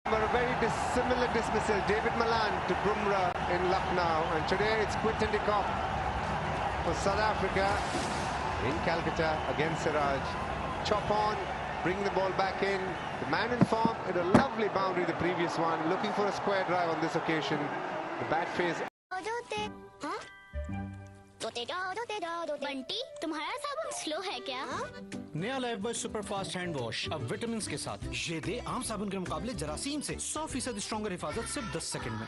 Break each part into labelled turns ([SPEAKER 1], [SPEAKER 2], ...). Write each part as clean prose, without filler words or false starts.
[SPEAKER 1] But a very similar dismissal. David Malan to Bumrah in Lucknow, and today it's Quinton de Kock for South Africa in Calcutta against Siraj. Chop on, bring the ball back in. The man in form at a lovely boundary the previous one, looking for a square drive on this occasion. The bat phase.
[SPEAKER 2] Bunty, तुम्हारा साबुन slow है क्या?
[SPEAKER 3] नया Lifebuoy superfast hand wash अब vitamin के साथ। ये दे आम साबुन के मुकाबले जरासीम से 100% स्ट्रॉन्गर हिफाजत सिर्फ 10 सेकंड में।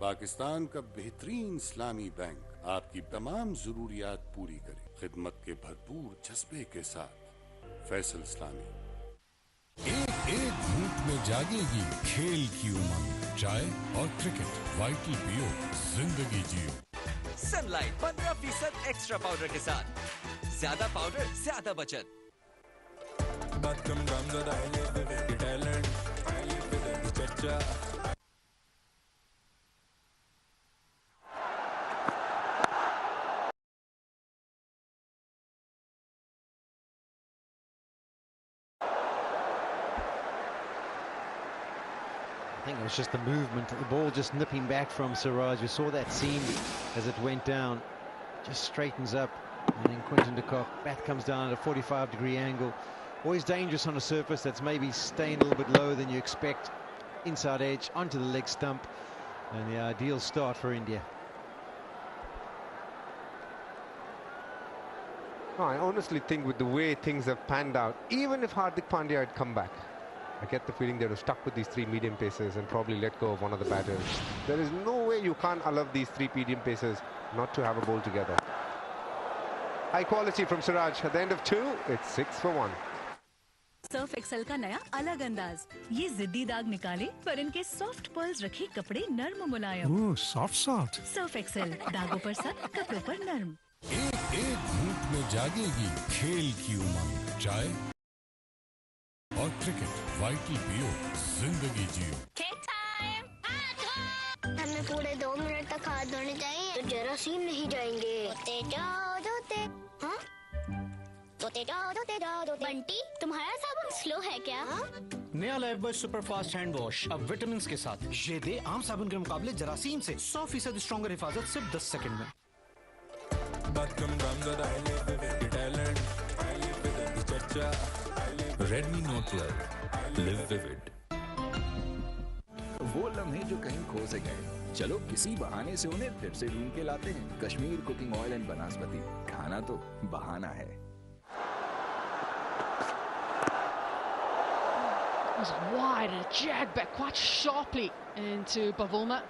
[SPEAKER 4] पाकिस्तान का बेहतरीन इस्लामी बैंक आपकी तमाम जरूरियात पूरी करे, खिदमत के भरपूर जज्बे के साथ। फैसल इस्लामी। एक घूंट में जागेगी खेल की उमंग, चाय और क्रिकेट, वाइटल पियो, जिंदगी जियो।
[SPEAKER 5] सनलाइट 15% एक्स्ट्रा पाउडर के साथ, ज्यादा पाउडर ज्यादा बचत।
[SPEAKER 6] I think it was just the movement, the ball just nipping back from Siraj. We saw that seam as it went down, just straightens up, and then Quinton de Kock, bat comes down at a 45-degree angle. Always dangerous on a surface that's maybe staying a little bit lower than you expect. Inside edge, onto the leg stump, and the ideal start for India.
[SPEAKER 1] I honestly think with the way things have panned out, even if Hardik Pandya had come back, I get the feeling they were stuck with these three medium pacers and probably let go of one of the batters. There is no way you can't allow these three medium pacers not to have a ball together. High quality from Siraj. At the end of 2, it's 6 for 1.
[SPEAKER 7] Surf Excel का नया अलग अंदाज, ये जिद्दी दाग निकाले पर इनके सॉफ्ट पर्ल्स रखे कपड़े नर्म मुलायम।
[SPEAKER 8] सॉफ्ट
[SPEAKER 7] सर्फ एक्सेल, दागों पर सख्त, कपड़ों पर नर्म।
[SPEAKER 4] एक घूंट में जागेगी खेल की उमंग, चाय और क्रिकेट, वाइटल पियो, जिंदगी जियो।
[SPEAKER 2] हमें पूरे 2 मिनट तक हाथ धोने चाहिए तो जरासीम नहीं जाएंगे। बंटी, तुम्हारा साबुन स्लो है क्या?
[SPEAKER 3] नया लाइफबॉय सुपरफास्ट हैंड वॉश अब विटामिन के साथ। ये दे आम साबुन के मुकाबले जरासीम से 100% स्ट्रॉन्गर हिफाजत सिर्फ 10 सेकंड में।
[SPEAKER 9] Redmi Note 12, live vivid।
[SPEAKER 10] वो लम्हे जो कहीं खो से गए, चलो किसी बहाने से उन्हें फिर से ढूंढ के लाते हैं। कश्मीर कुकिंग ऑयल एंड बनास्पति, खाना तो बहाना है।
[SPEAKER 11] It was wide and a jag back quite sharply into Bavuma.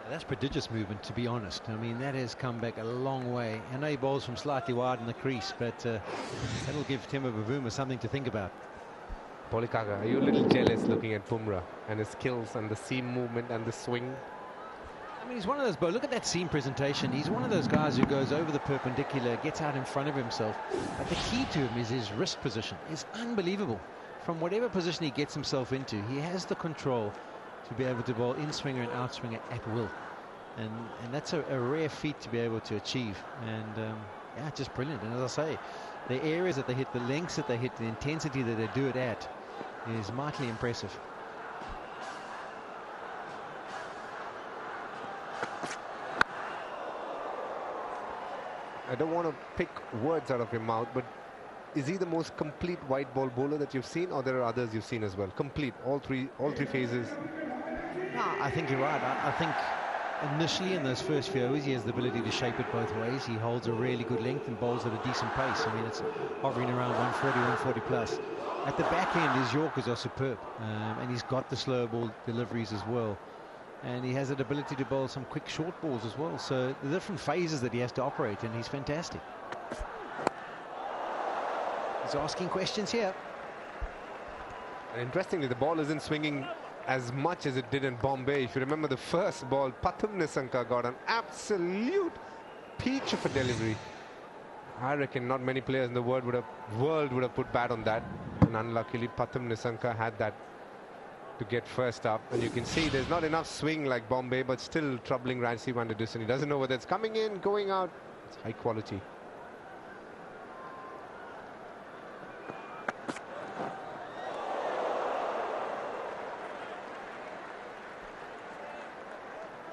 [SPEAKER 6] That's prodigious movement, to be honest. I mean, that has come back a long way. I know he bowls from slightly wide in the crease, but that'll give Timur Bavuma something to think about.
[SPEAKER 1] Polikaka, are you a little jealous looking at Bumrah and his skills and the seam movement and the swing?
[SPEAKER 6] I mean, he's one of those, look at that seam presentation. He's one of those guys who goes over the perpendicular, gets out in front of himself. But the key to him is his wrist position. It's unbelievable. From whatever position he gets himself into, he has the control to be able to bowl in-swinger and out-swinger at will. And that's a rare feat to be able to achieve. And, yeah, just brilliant. And as I say, the areas that they hit, the lengths that they hit, the intensity that they do it at is mightily impressive.
[SPEAKER 1] I don't want to pick words out of your mouth, but is he the most complete white ball bowler that you've seen, or there are others you've seen as well? Complete, all three phases.
[SPEAKER 6] No, I think you're right. I think initially in those first few overs he has the ability to shape it both ways. He holds a really good length and bowls at a decent pace. I mean, it's hovering around 140, 140 plus. At the back end, his Yorkers are superb, and he's got the slow ball deliveries as well. And he has the ability to bowl some quick short balls as well. So the different phases that he has to operate in, he's fantastic. He's asking questions here.
[SPEAKER 1] And interestingly, the ball isn't swinging as much as it did in Bombay. If you remember the first ball, Pathum Nissanka got an absolute peach of a delivery. I reckon not many players in the world would have put bat on that. And unluckily, Pathum Nissanka had that to get first up. And you can see there's not enough swing like Bombay, but still troubling Ransi van der Dussen. He doesn't know whether it's coming in, going out. It's high quality.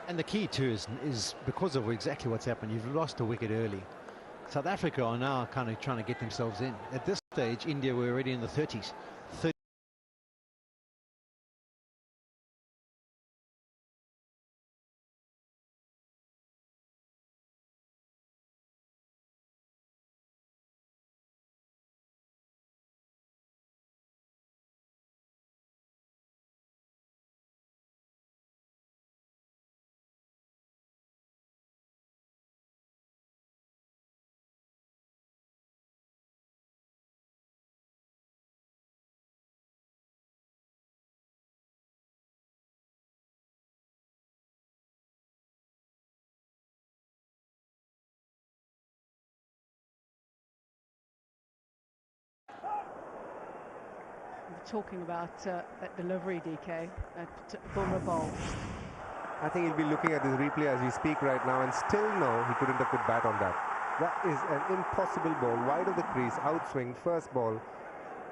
[SPEAKER 6] And the key too is because of exactly what's happened. You've lost a wicket early. South Africa are now kind of trying to get themselves in. At this stage, India were already in the 30s.
[SPEAKER 11] Talking about that delivery, DK, that Bumrah bowl.
[SPEAKER 1] I think he'll be looking at this replay as we speak right now and still know he couldn't have put bat on that. That is an impossible ball, wide of the crease, outswing, first ball,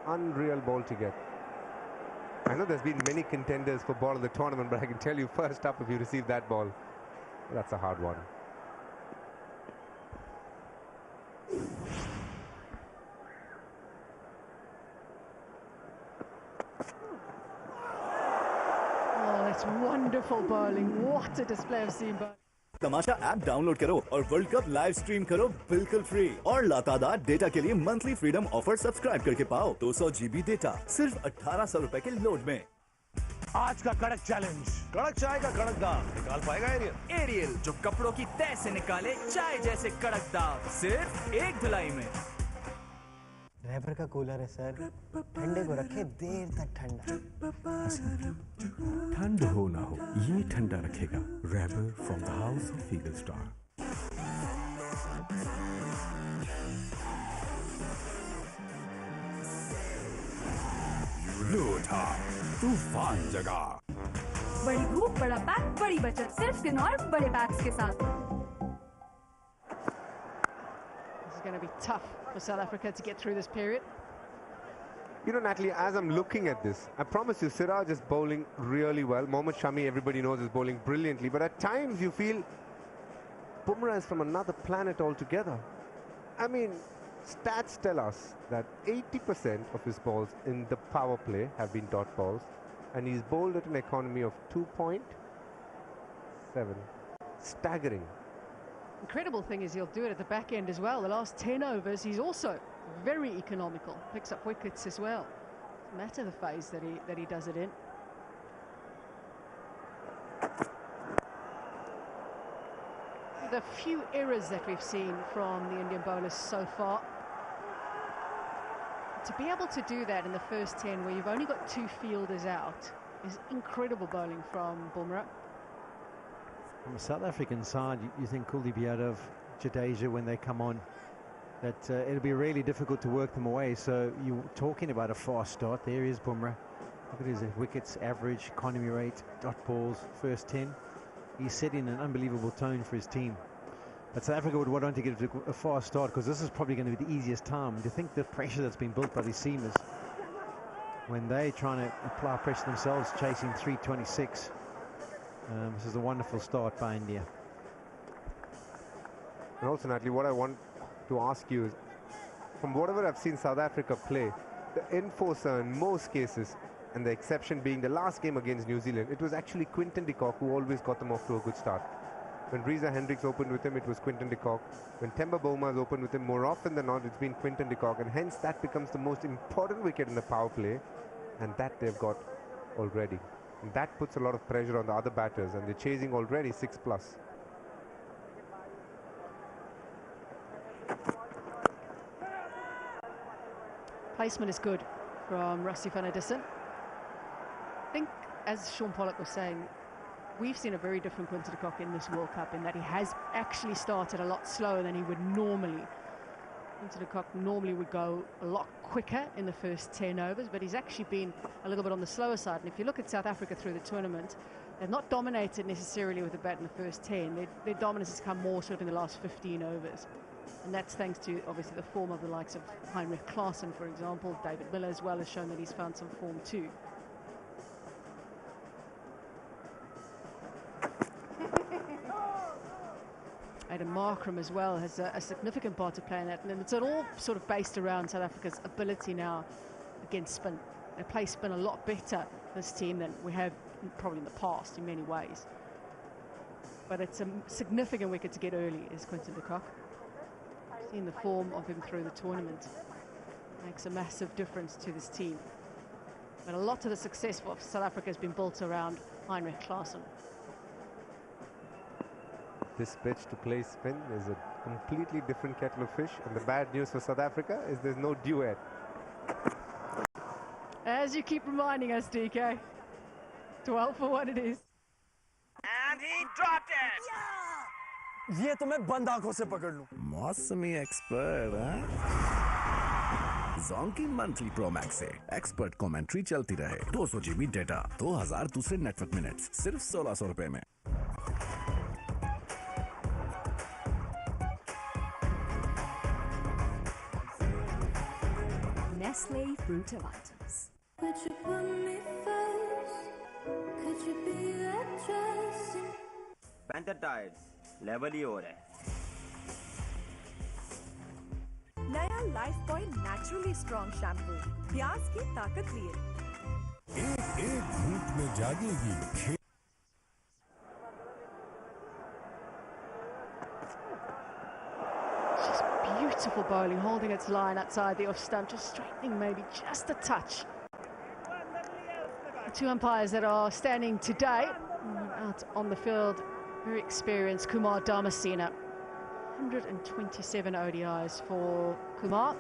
[SPEAKER 1] unreal ball to get. I know there's been many contenders for ball of the tournament, but I can tell you first up, if you receive that ball, that's a hard one.
[SPEAKER 11] Wonderful bowling. What a display of seam bowling.
[SPEAKER 8] Tamasha app download करो और world cup live stream करो बिल्कुल free और लातादार data के लिए monthly freedom offer subscribe करके पाओ 200 GB data सिर्फ 1800 रुपए के लोड में।
[SPEAKER 12] आज का कड़क चैलेंज, कड़क चाय का कड़क दाग निकाल पाएगा एरियल?
[SPEAKER 5] एरियल जो कपड़ों की तह से निकाले चाय जैसे कड़क दाग सिर्फ एक धुलाई में।
[SPEAKER 13] रैपर का कूलर है सर, ठंडे को रखे देर तक ठंडा।
[SPEAKER 14] ठंड हो ना हो, ये ठंडा रखेगा। Wrapper from the house of Eagle star.
[SPEAKER 15] लूटा तूफान जगा।
[SPEAKER 16] बड़ी धूप, बड़ा पैक, बड़ी बचत, सिर्फ स्किन और बड़े पैक्स के साथ।
[SPEAKER 11] This is going to be tough for South Africa to get through this period.
[SPEAKER 1] You know, Natalie, as I'm looking at this, I promise you, Siraj is bowling really well. Mohammad Shami, everybody knows, is bowling brilliantly. But at times you feel Bumrah is from another planet altogether. I mean, stats tell us that 80% of his balls in the power play have been dot balls. And he's bowled at an economy of 2.7. Staggering.
[SPEAKER 11] Incredible thing is he'll do it at the back end as well. The last 10 overs, he's also very economical. Picks up wickets as well. No matter the phase that he does it in. The few errors that we've seen from the Indian bowlers so far. To be able to do that in the first 10 where you've only got 2 fielders out is incredible bowling from Bumrah.
[SPEAKER 6] From the South African side, you think Kuldeep Yadav, Jadeja, when they come on, that it'll be really difficult to work them away. So you're talking about a fast start. There is Bumrah. Look at his wickets, average, economy rate, dot balls, first 10. He's setting an unbelievable tone for his team. But South Africa would want to get a fast start because this is probably going to be the easiest time. To think the pressure that's been built by these seamers when they're trying to apply pressure themselves, chasing 326. This is a wonderful start by India.
[SPEAKER 1] And also, Natalie, what I want to ask you is, from whatever I've seen South Africa play, the enforcer in most cases, and the exception being the last game against New Zealand, it was actually Quinton de Kock who always got them off to a good start. When Reza Hendricks opened with him, it was Quinton de Kock. When Temba Bowma's opened with him, more often than not, it's been Quinton de Kock, and hence that becomes the most important wicket in the power play, and that they've got already. And that puts a lot of pressure on the other batters, and they're chasing already 6+.
[SPEAKER 11] Placement is good from Rassie van der Dussen. I think, as Sean Pollock was saying, we've seen a very different Quinton de Kock in this World Cup in that he has actually started a lot slower than he would normally. Quinton de Kock normally would go a lot quicker in the first 10 overs, but he's actually been a little bit on the slower side. And if you look at South Africa through the tournament, they've not dominated necessarily with the bat in the first 10. Their dominance has come more sort of in the last 15 overs. And that's thanks to, obviously, the form of the likes of Heinrich Klaassen, for example. David Miller as well has shown that he's found some form too. Aiden Markram as well has a significant part to play in that, and it's all sort of based around South Africa's ability now against spin. They play spin a lot better, this team, than we have probably in the past in many ways. But it's a significant wicket to get early, is Quinton de Kock. Seen the form of him through the tournament. Makes a massive difference to this team. But a lot of the success of South Africa has been built around Heinrich Klaasen.
[SPEAKER 1] This pitch to play spin is a completely different kettle of fish, and the bad news for South Africa is there's no duet.
[SPEAKER 11] As you keep reminding us, DK. 12 for what it is.
[SPEAKER 12] And he dropped it. ये तो मैं बंद आंखों से पकड़ लूं.
[SPEAKER 15] मौसमी expert हैं? Zonky मंथली प्रो मैक्स से एक्सपर्ट कमेंट्री चलती रहे. 200 GB डेटा, 2000 दूसरे नेटवर्क मिनट्स, सिर्फ 1600 रुपए में.
[SPEAKER 16] Nestle Fruit of Items.
[SPEAKER 17] Could you put me first? Could you be that trusting?
[SPEAKER 18] Panther Tides, level ही हो रहा है.
[SPEAKER 19] नया life boy naturally strong shampoo प्याज की ताकत लिए
[SPEAKER 4] एक घूंट में जागेगी.
[SPEAKER 11] Beautiful bowling, holding its line outside the off stump, just straightening maybe just a touch. The two umpires that are standing today out on the field, very experienced. Kumar Dharmasena, 127 ODIs for Kumar.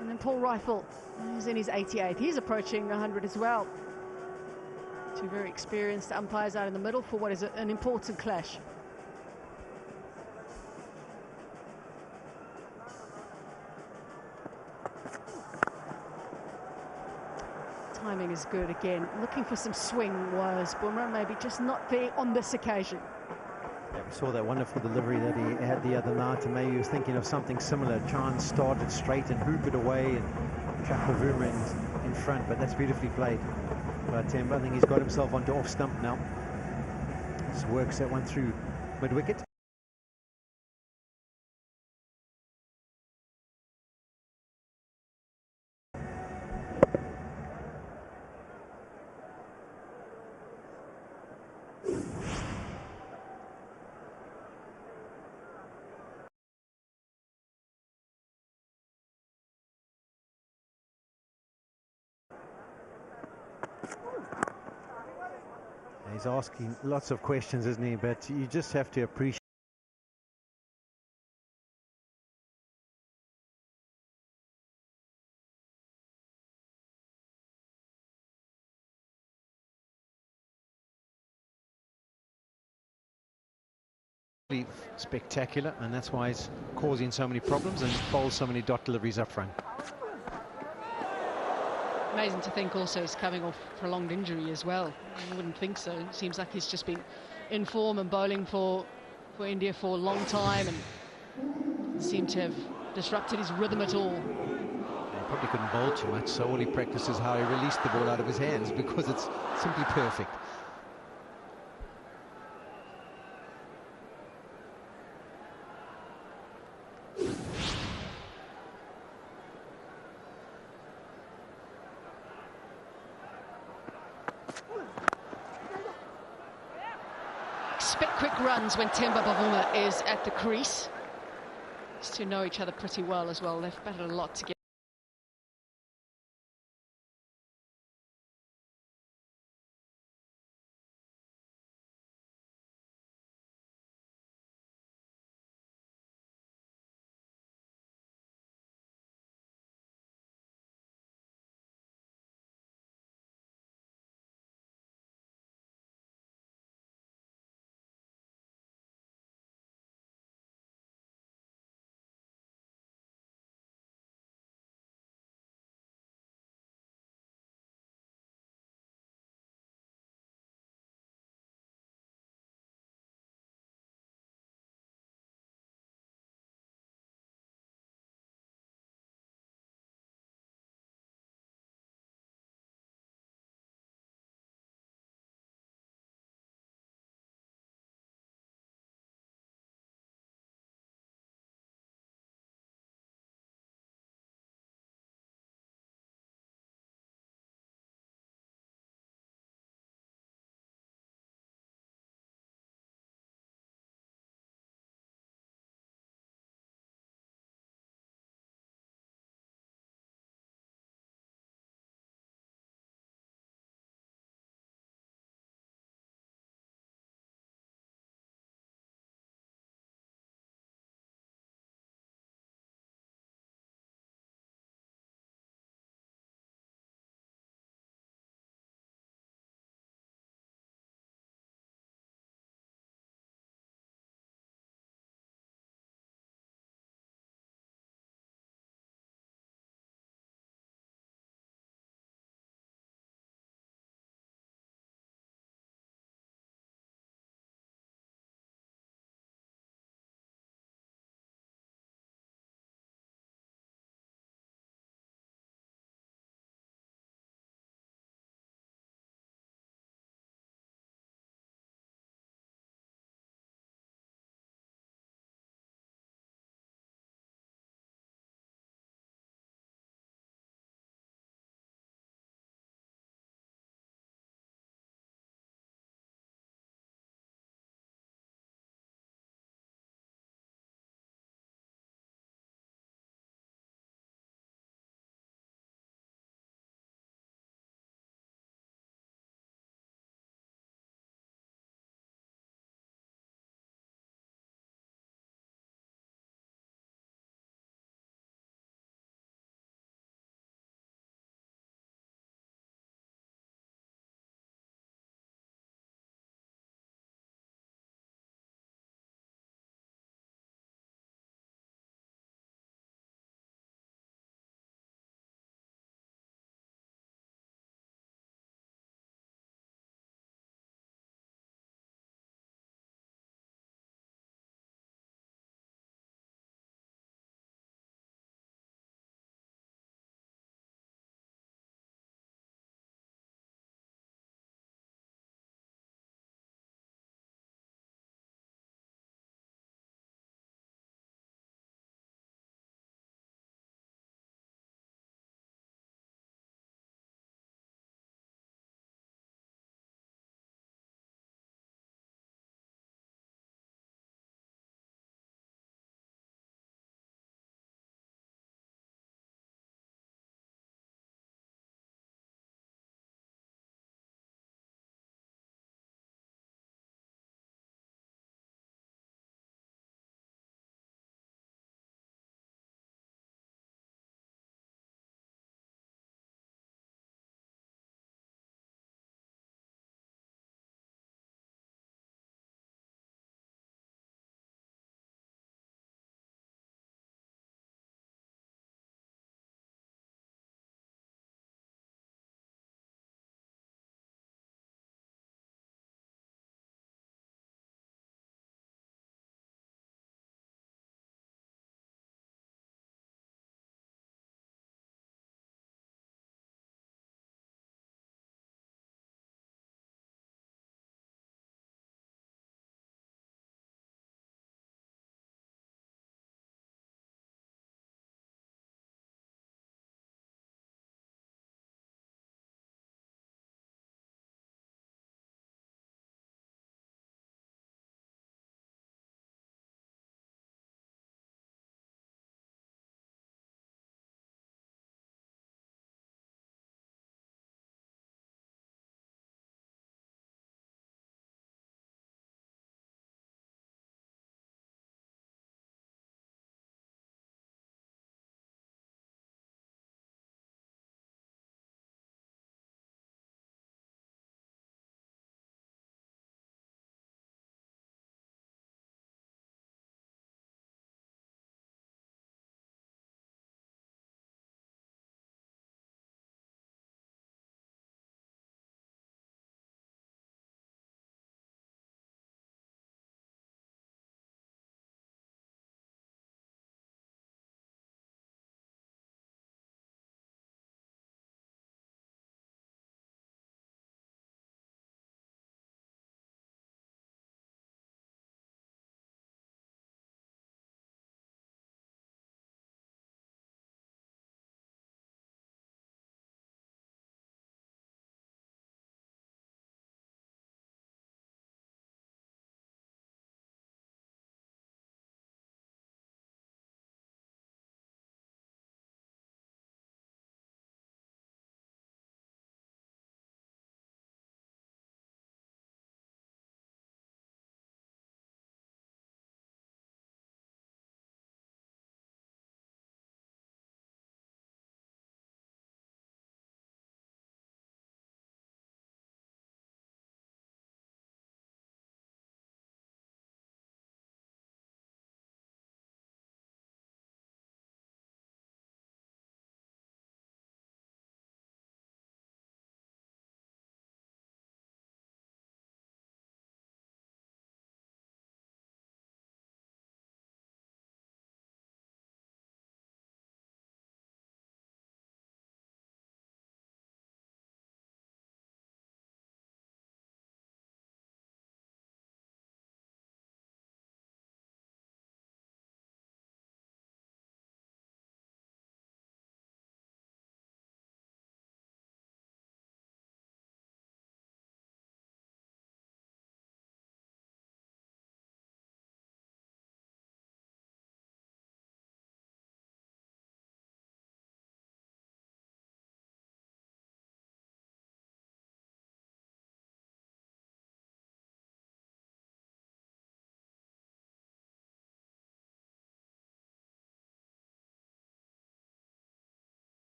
[SPEAKER 11] And then Paul Rifle, who's in his 88th. He's approaching 100 as well. Two very experienced umpires out in the middle for what is an important clash. Timing is good again. Looking for some swing was Bumrah, maybe just not there on this occasion.
[SPEAKER 6] Yeah, we saw that wonderful delivery that he had the other night, and maybe he was thinking of something similar. Try and start it straight and hoop it away and trap the Bumrah in front, but that's beautifully played by Temba. I think he's got himself onto off stump now. Just works that one through mid-wicket. He's asking lots of questions, isn't he? But you just have to appreciate spectacular, and that's why he's causing so many problems and bowls so many dot deliveries up front.
[SPEAKER 11] Amazing to think also he's coming off prolonged injury as well. I wouldn't think so. It seems like he's just been in form and bowling for India for a long time and seemed to have disrupted his rhythm at all.
[SPEAKER 6] He probably couldn't bowl too much, so all he practices how he released the ball out of his hands because it's simply perfect.
[SPEAKER 11] Expect quick runs when Temba Bavuma is at the crease. These two know each other pretty well as well. They've batted a lot together.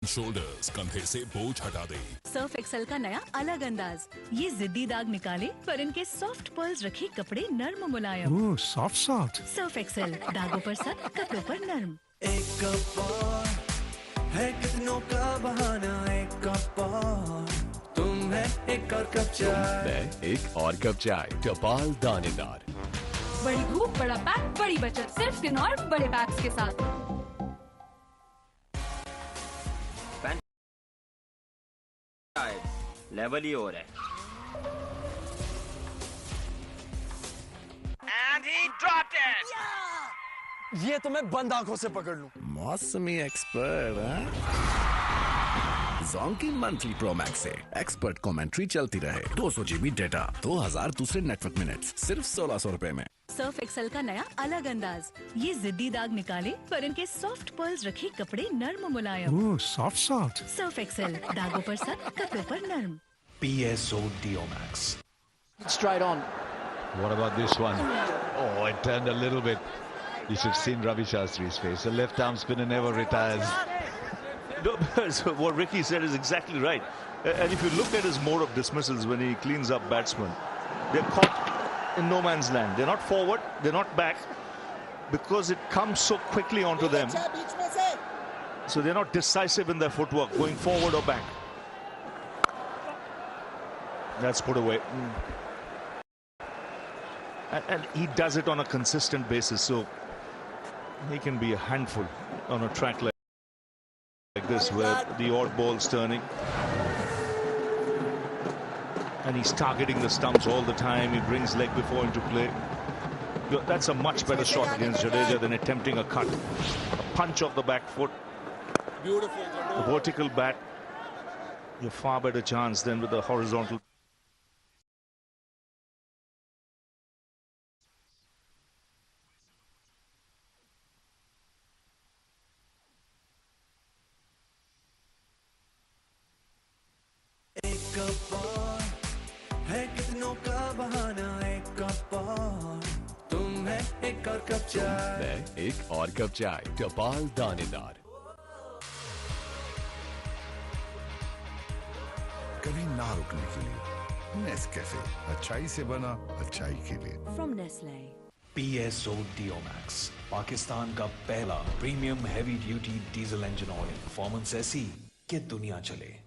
[SPEAKER 9] Shoulders कंधे से बोझ हटा दे।
[SPEAKER 7] Surf Excel का नया अलग अंदाज, ये जिद्दी दाग निकाले पर इनके सॉफ्ट पर्ल्स रखे कपड़े नर्म मुलायम।
[SPEAKER 14] ओह सॉफ्ट सॉफ्ट।
[SPEAKER 7] सर्फ एक्सेल, दागों पर सख्त, कपड़ों पर नर्म।
[SPEAKER 12] एक कप और है कितनों का बहाना, एक कप और तुम है एक और कप चाय।
[SPEAKER 20] मैं एक और कप चाय, टपाल दानेदार।
[SPEAKER 16] बड़ी धूप, बड़ा पैक, बड़ी बचत, सिर्फ 3 और बड़े पैक्स के साथ।
[SPEAKER 18] लेवल ही और है।
[SPEAKER 12] And he dropped it! ये तो मैं बंद आंखों से पकड़ लूं।
[SPEAKER 15] मौसमी एक्सपर्ट जोंकी मंथली प्रो मैक्स से एक्सपर्ट कमेंट्री चलती रहे, 200 GB डेटा, 2000 दूसरे नेटवर्क मिनट्स, सिर्फ 1600 रुपए में।
[SPEAKER 7] सर्फ एक्सेल का नया अलग अंदाज, ये जिद्दी दाग निकाले पर इनके सॉफ्ट पर्ल्स रखे कपड़े नर्म मुलायम।
[SPEAKER 14] ओह सॉफ्ट सॉफ्ट।
[SPEAKER 7] सर्फ एक्सेल, दागों पर सख्त, कपड़ों पर नर्म।
[SPEAKER 3] PSO Dio Max.
[SPEAKER 21] Straight on. What about this one? Oh, it turned a little bit. You should have seen Ravi Shastri's face. The left arm spinner never retires.
[SPEAKER 22] No, so what Ricky said is exactly right. And if you look at his mode of dismissals when he cleans up batsmen, they're caught in no man's land. They're not forward, they're not back, because it comes so quickly onto them. So they're not decisive in their footwork, going forward or back. That's put away. And he does it on a consistent basis, so he can be a handful on a track like this, where the odd ball's turning. And he's targeting the stumps all the time. He brings leg before into play. That's a much better shot against Jadeja than attempting a cut. A punch off the back foot.
[SPEAKER 4] Beautiful.
[SPEAKER 22] The vertical bat, you have far better chance than with the horizontal.
[SPEAKER 12] एक cup और है कितनों का बहाना, एक cup और तुम है एक और कप चाय।
[SPEAKER 20] मैं एक और कप चाय, टपाल दानेदार।
[SPEAKER 4] कभी ना रुकने के लिए नेस्कैफे, अच्छाई से बना अच्छाई के लिए।
[SPEAKER 7] From Nestle.
[SPEAKER 3] PSO Dio Max, Pakistan का पहला premium heavy duty diesel engine oil. Performance ऐसी कि दुनिया चले।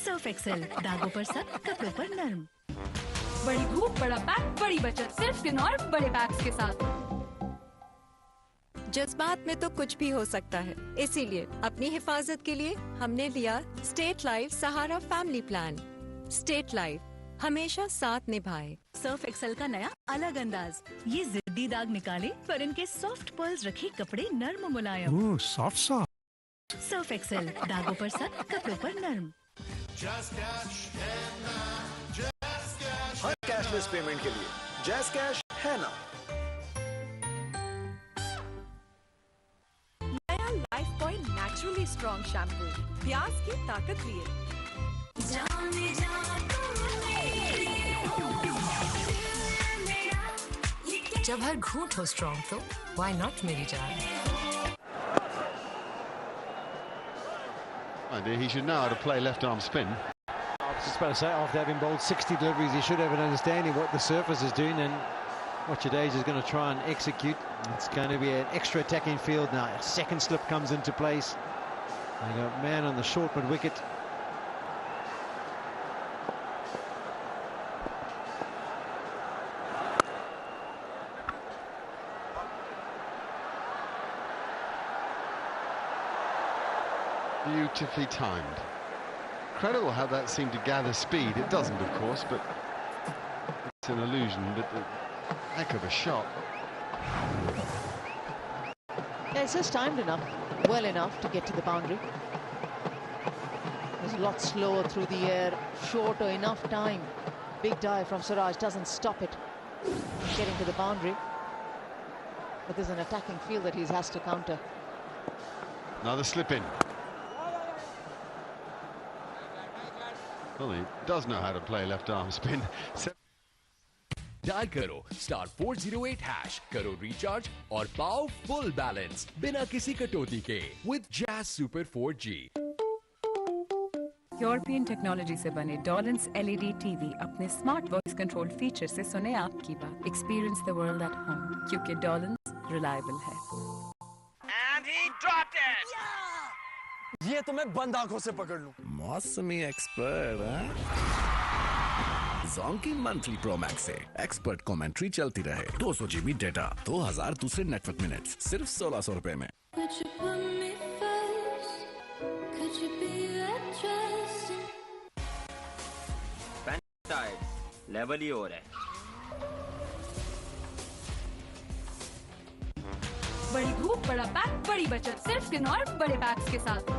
[SPEAKER 7] सर्फ एक्सेल, दागों पर सख्त, कपड़ों पर नर्म।
[SPEAKER 16] बड़ी धूप, बड़ा पैक, बड़ी बचत सिर्फ किन्नौर बड़े पैक्स के साथ।
[SPEAKER 2] जज्बात में तो कुछ भी हो सकता है, इसीलिए अपनी हिफाजत के लिए हमने लिया स्टेट लाइफ सहारा फैमिली प्लान। स्टेट लाइफ हमेशा साथ निभाए।
[SPEAKER 7] सर्फ एक्सेल का नया अलग अंदाज, ये जिद्दी दाग निकाले पर इनके सॉफ्ट पर्ल्स रखे कपड़े नर्म मुलायम।
[SPEAKER 9] सॉफ्ट
[SPEAKER 7] सर्फ एक्सेल, दागों पर सख्त, कपड़ों पर नर्म।
[SPEAKER 3] हर कैशलेस पेमेंट के लिए जैस कैश है ना।
[SPEAKER 19] नया life boy naturally strong shampoo, प्याज की ताकत लिए।
[SPEAKER 10] जब हर घूंट हो स्ट्रॉन्ग तो व्हाई नॉट मेरी जान।
[SPEAKER 23] He should know how to play left arm spin.
[SPEAKER 6] I was just about to say, after having bowled 60 deliveries, he should have an understanding what the surface is doing and what Jadeja is going to try and execute. It's going to be an extra attacking field now. A second slip comes into place. They got a man on the short mid wicket.
[SPEAKER 23] Beautifully timed. Incredible how that seemed to gather speed. It doesn't, of course, but it's an illusion. But a heck of a shot.
[SPEAKER 24] Yeah, it's just timed enough, well enough to get to the boundary. It's a lot slower through the air, shorter, enough time. Big dive from Siraj doesn't stop it getting to the boundary. But there's an attacking field that he has to counter.
[SPEAKER 23] Another slip in. Well, he does know how to play left arm spin.
[SPEAKER 20] Dial करो *408#, करो recharge और पाओ full balance बिना किसी कटौती के with jazz super 4G।
[SPEAKER 25] European technology से बने डॉलन्स एलईडी टीवी अपने स्मार्ट वॉइस कंट्रोल फीचर से सुने आपकी बात। Experience the world at home, क्योंकि डॉलन्स रिलायबल है।
[SPEAKER 12] And he dropped it! ये तो मैं बंद आंखों से पकड़ लूं।
[SPEAKER 15] मौसमी एक्सपर्ट हैं? जोंकी मंथली प्रो मैक्स से एक्सपर्ट कमेंट्री चलती रहे। 200 GB डेटा, 2000 दूसरे नेटवर्क मिनट्स, सिर्फ 1600 रुपए में।
[SPEAKER 18] लेवल ही हो रहा है।
[SPEAKER 16] बड़ी धूप, बड़ा पैक, बड़ी बचत सिर्फ किन्नौर बड़े पैक्स के साथ।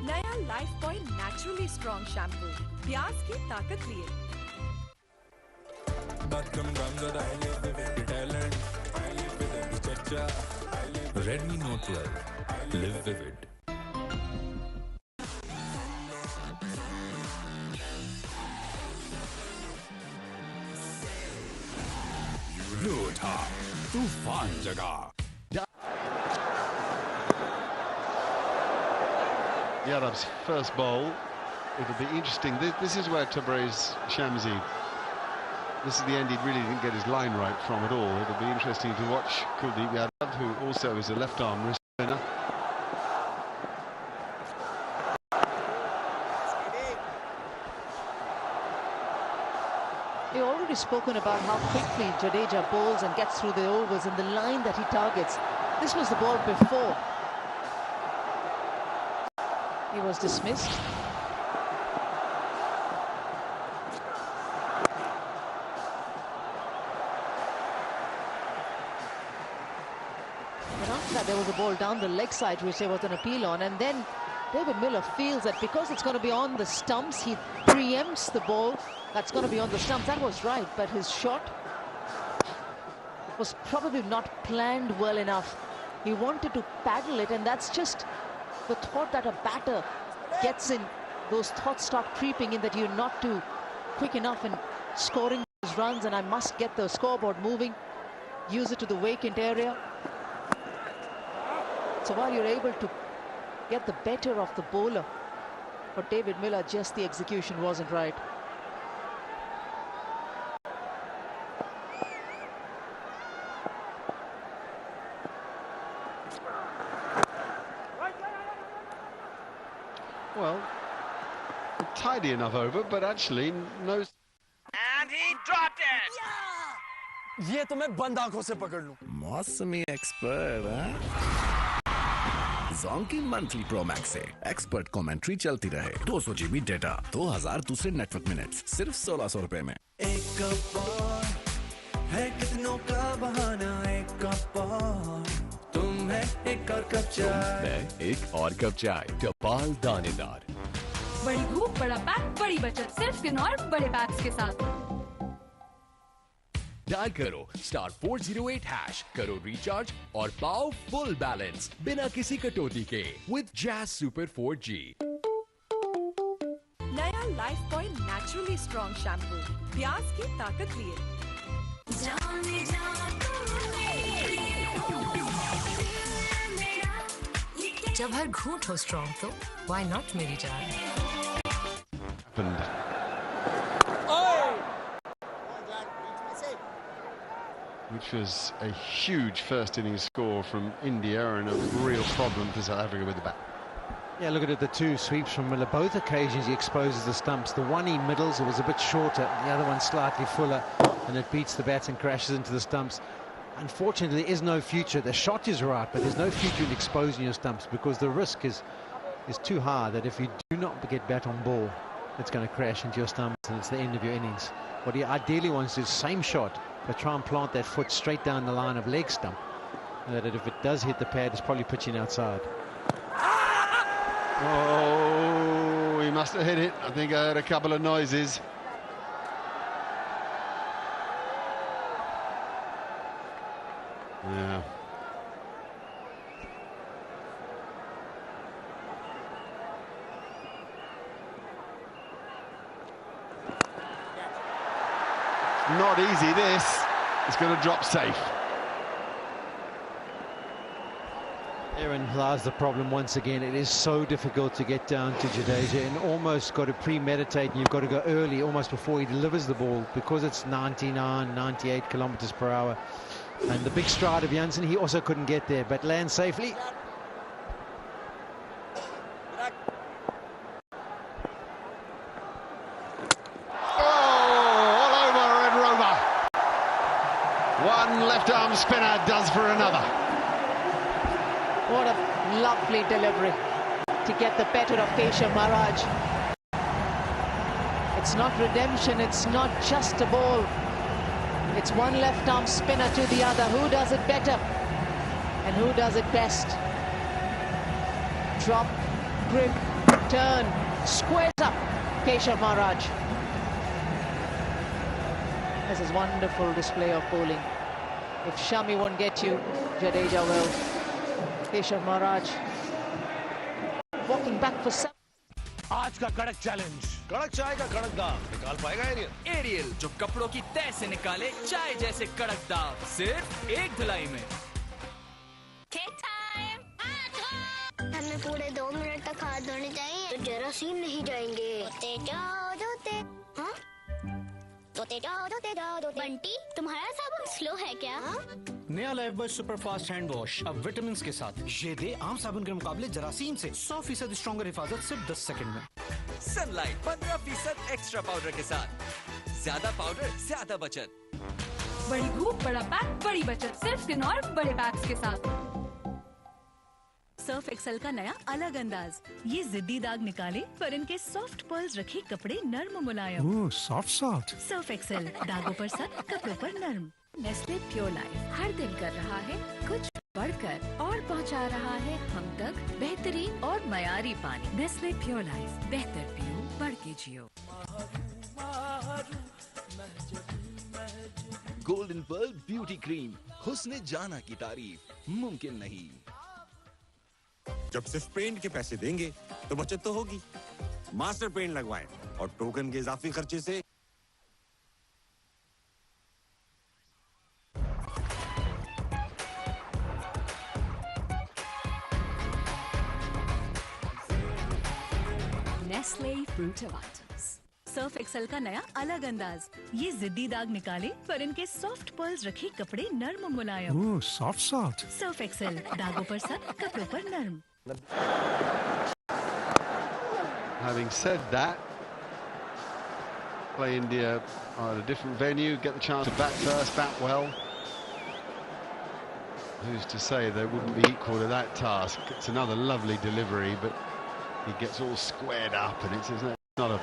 [SPEAKER 19] नया life boy naturally strong shampoo, प्याज की ताकत लिए।
[SPEAKER 9] Redmi Note 12. Live vivid. रूठा तूफान जगा।
[SPEAKER 23] Yadav's first bowl. It'll be interesting. This is where Tabriz Shamsi, this is the end he really didn't get his line right from at all. It'll be interesting to watch Kuldeep Yadav, who also is a left-arm wrist spinner.
[SPEAKER 24] We've already spoken about how quickly Jadeja bowls and gets through the overs and the line that he targets. This was the ball before. He was dismissed. And after that, there was a ball down the leg side, which there was an appeal on. And then David Miller feels that because it's going to be on the stumps, he preempts the ball that's going to be on the stumps. That was right, but his shot was probably not planned well enough. He wanted to paddle it, and that's just the thought that a batter gets in. Those thoughts start creeping in that you're not too quick enough in scoring those runs, and I must get the scoreboard moving, use it to the vacant area. So while you're able to get the better of the bowler, for David Miller, just the execution wasn't right.
[SPEAKER 23] Well, tidy enough over, but actually knows.
[SPEAKER 12] And he dropped it. ये तो मैं बंद आंखों से पकड़ लूं.
[SPEAKER 15] मौसमी expert जोंकी monthly pro max से एक्सपर्ट कमेंट्री चलती रहे. 200 GB डेटा, 2000 दूसरे नेटवर्क मिनट्स, सिर्फ 1600 रुपए में.
[SPEAKER 12] एक कप और है कितनों का बहाना. एक कप और तुम है एक और कप चाय.
[SPEAKER 20] मैं एक और कप चाय, टपाल दानेदार.
[SPEAKER 16] बड़ी धूप बड़ा पैक बड़ी बचत सिर्फ किन्नौर बड़े पैक्स के साथ.
[SPEAKER 20] डायल करो *408#, करो रिचार्ज और पाओ फुल बैलेंस बिना किसी कटौती के विद जैज सुपर 4G.
[SPEAKER 19] नया life point naturally strong shampoo, प्याज की ताकत लिए.
[SPEAKER 10] जब हर घूंट हो स्ट्रॉन्ग तो व्हाई नॉट मेरी जान.
[SPEAKER 23] Which was a huge first innings score from India and a real problem for South Africa with the bat.
[SPEAKER 6] Yeah, look at it, the two sweeps from Miller. Both occasions he exposes the stumps. The one he middles, it was a bit shorter. The other one slightly fuller, and it beats the bats and crashes into the stumps. Unfortunately, there is no future. The shot is right, but there's no future in exposing your stumps because the risk is too high that if you do not get bat on ball, it's going to crash into your stumps and it's the end of your innings. What he ideally wants to do is same shot, but try and plant that foot straight down the line of leg stump. And that if it does hit the pad, it's probably pitching outside.
[SPEAKER 23] Oh, he must have hit it. I think I heard a couple of noises. Yeah. Not easy, this. It's going to drop safe.
[SPEAKER 6] Therein lies the problem once again. It is so difficult to get down to Jadeja, and almost got to premeditate, and you've got to go early, almost before he delivers the ball, because it's 99, 98 kilometers per hour. And the big stride of Jansen, he also couldn't get there, but lands safely.
[SPEAKER 23] One left-arm spinner does for another.
[SPEAKER 24] What a lovely delivery to get the better of Keshav Maharaj. It's not redemption, it's not just a ball. It's one left-arm spinner to the other. Who does it better? And who does it best? Drop, grip, turn, squares up Keshav Maharaj. This is wonderful display of bowling. If Shami won't get you, Jadeja will. Keshav Maharaj walking back for 7.
[SPEAKER 1] आज का कड़क challenge, कड़क चाय का कड़क दाग निकाल पाएगा एरियल?
[SPEAKER 5] एरियल जो कपड़ों की तह से निकाले चाय जैसे कड़क दाग, सिर्फ एक धुलाई में.
[SPEAKER 8] हमें पूरे 2 मिनट तक हाथ धोने चाहिए तो जरासीम नहीं जाएंगे. बंटी, तुम्हारा साबुन स्लो है क्या?
[SPEAKER 1] नया लाइफबॉय सुपरफास्ट हैंड वॉश अब विटामिन के साथ. ये दे आम साबुन के मुकाबले जरासीम से 100% स्ट्रॉन्गर हिफाजत सिर्फ 10 सेकंड में.
[SPEAKER 5] सनलाइट 15% एक्स्ट्रा पाउडर के साथ. ज्यादा पाउडर, ज्यादा बचत.
[SPEAKER 16] बड़ी धूप बड़ा पैक बड़ी बचत सिर्फ किन्नौर बड़े पैक्स के साथ.
[SPEAKER 7] सर्फ एक्सेल का नया अलग अंदाज. ये जिद्दी दाग निकाले पर इनके सॉफ्ट पर्ल्स रखे कपड़े नर्म मुलायम.
[SPEAKER 23] ओह, सॉफ्ट.
[SPEAKER 7] सर्फ एक्सेल, दागों पर सख्त, कपड़ों पर नर्म.
[SPEAKER 25] नेस्ले प्योर लाइफ हर दिन कर रहा है कुछ बढ़कर और पहुंचा रहा है हम तक बेहतरीन और मयारी पानी. नेस्ले प्योर लाइफ, बेहतर पियो बढ़ के जियो.
[SPEAKER 3] गोल्डन पर्ल ब्यूटी क्रीम, हुस्न जाना की तारीफ मुमकिन नहीं.
[SPEAKER 13] जब सिर्फ पेंट के पैसे देंगे तो बचत तो होगी. मास्टर पेंट लगवाएं और टोकन के इजाफी खर्चे से
[SPEAKER 25] Nestle fruit items.
[SPEAKER 7] Surf Excel का नया अलग अंदाज. ये जिद्दी दाग निकाले पर इनके सॉफ्ट पर्ल्स रखे कपड़े नर्म मुलायम.
[SPEAKER 23] ओह, सॉफ्ट.
[SPEAKER 7] सर्फ एक्सेल, दागों पर सख्त, कपड़ों पर नर्म.
[SPEAKER 23] Having said that, play India at a different venue, get the chance to bat first, bat well. Who's to say they wouldn't be equal to that task? It's another lovely delivery, but he gets all squared up, and it's not a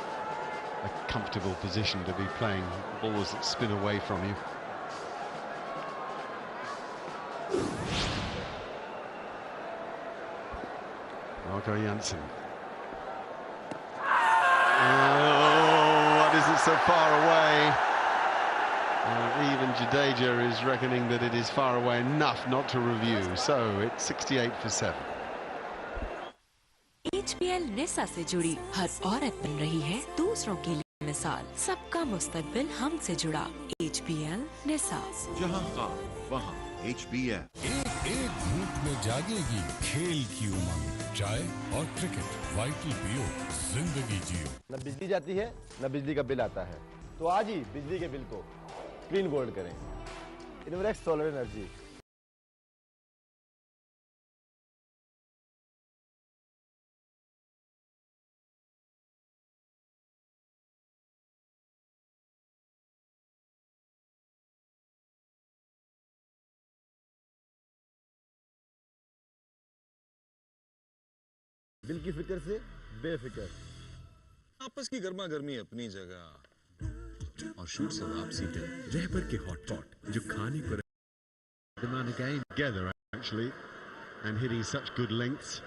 [SPEAKER 23] comfortable position to be playing balls that spin away from you. Marco Jansen. Oh, what is it so far away? Even Jadeja is reckoning that it is far away enough not to review. So it's 68 for 7.
[SPEAKER 2] HBL NASA से जुड़ी हर औरत बन रही है दूसरों के लिए मिसाल। सबका मुस्तकबिल हमसे जुड़ा। HBL NASA.
[SPEAKER 11] जहां ख्वाब वहां HBL।
[SPEAKER 9] एक घूंट में जागेगी खेल की उमंग। चाय और क्रिकेट, वाइटल पियो, जिंदगी जियो।
[SPEAKER 14] न बिजली जाती है न बिजली का बिल आता है, तो आज ही बिजली के बिल को क्लीन गोल्ड करें। इनवर्क्स सोलर एनर्जी। दिल की फिक्र से बेफिक्र।
[SPEAKER 9] आपस की गर्मा गर्मी अपनी जगह और शूट से वापसी पे रहबर के हॉटपॉट जो खाने को
[SPEAKER 23] The man again together actually, and hitting such good lengths.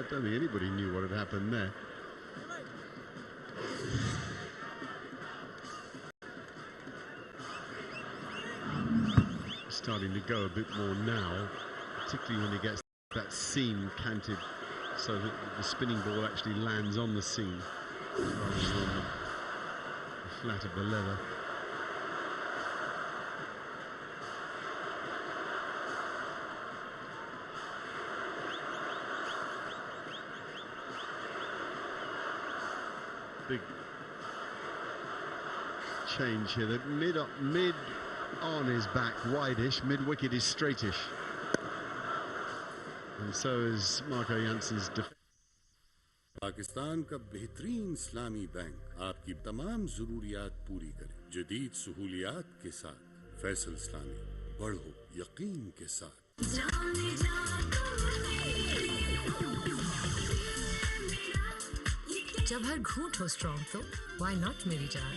[SPEAKER 23] I don't think anybody knew what had happened there. Starting to go a bit more now, particularly when he gets that seam canted so that the spinning ball actually lands on the seam rather than the flat of the leather. Big change here. The mid on is back wideish, mid wicket is straightish, and so is Marco Jansen's defense.
[SPEAKER 4] Pakistan का बेहतरीन इस्लामी bank आपकी तमाम जरूरियात पूरी करे। जदीद सहूलियात के साथ फैसल इस्लामी, बढ़ो यकीन के साथ।
[SPEAKER 10] जब हर घूंट हो स्ट्रॉन्ग तो व्हाई नॉट मेरी जान।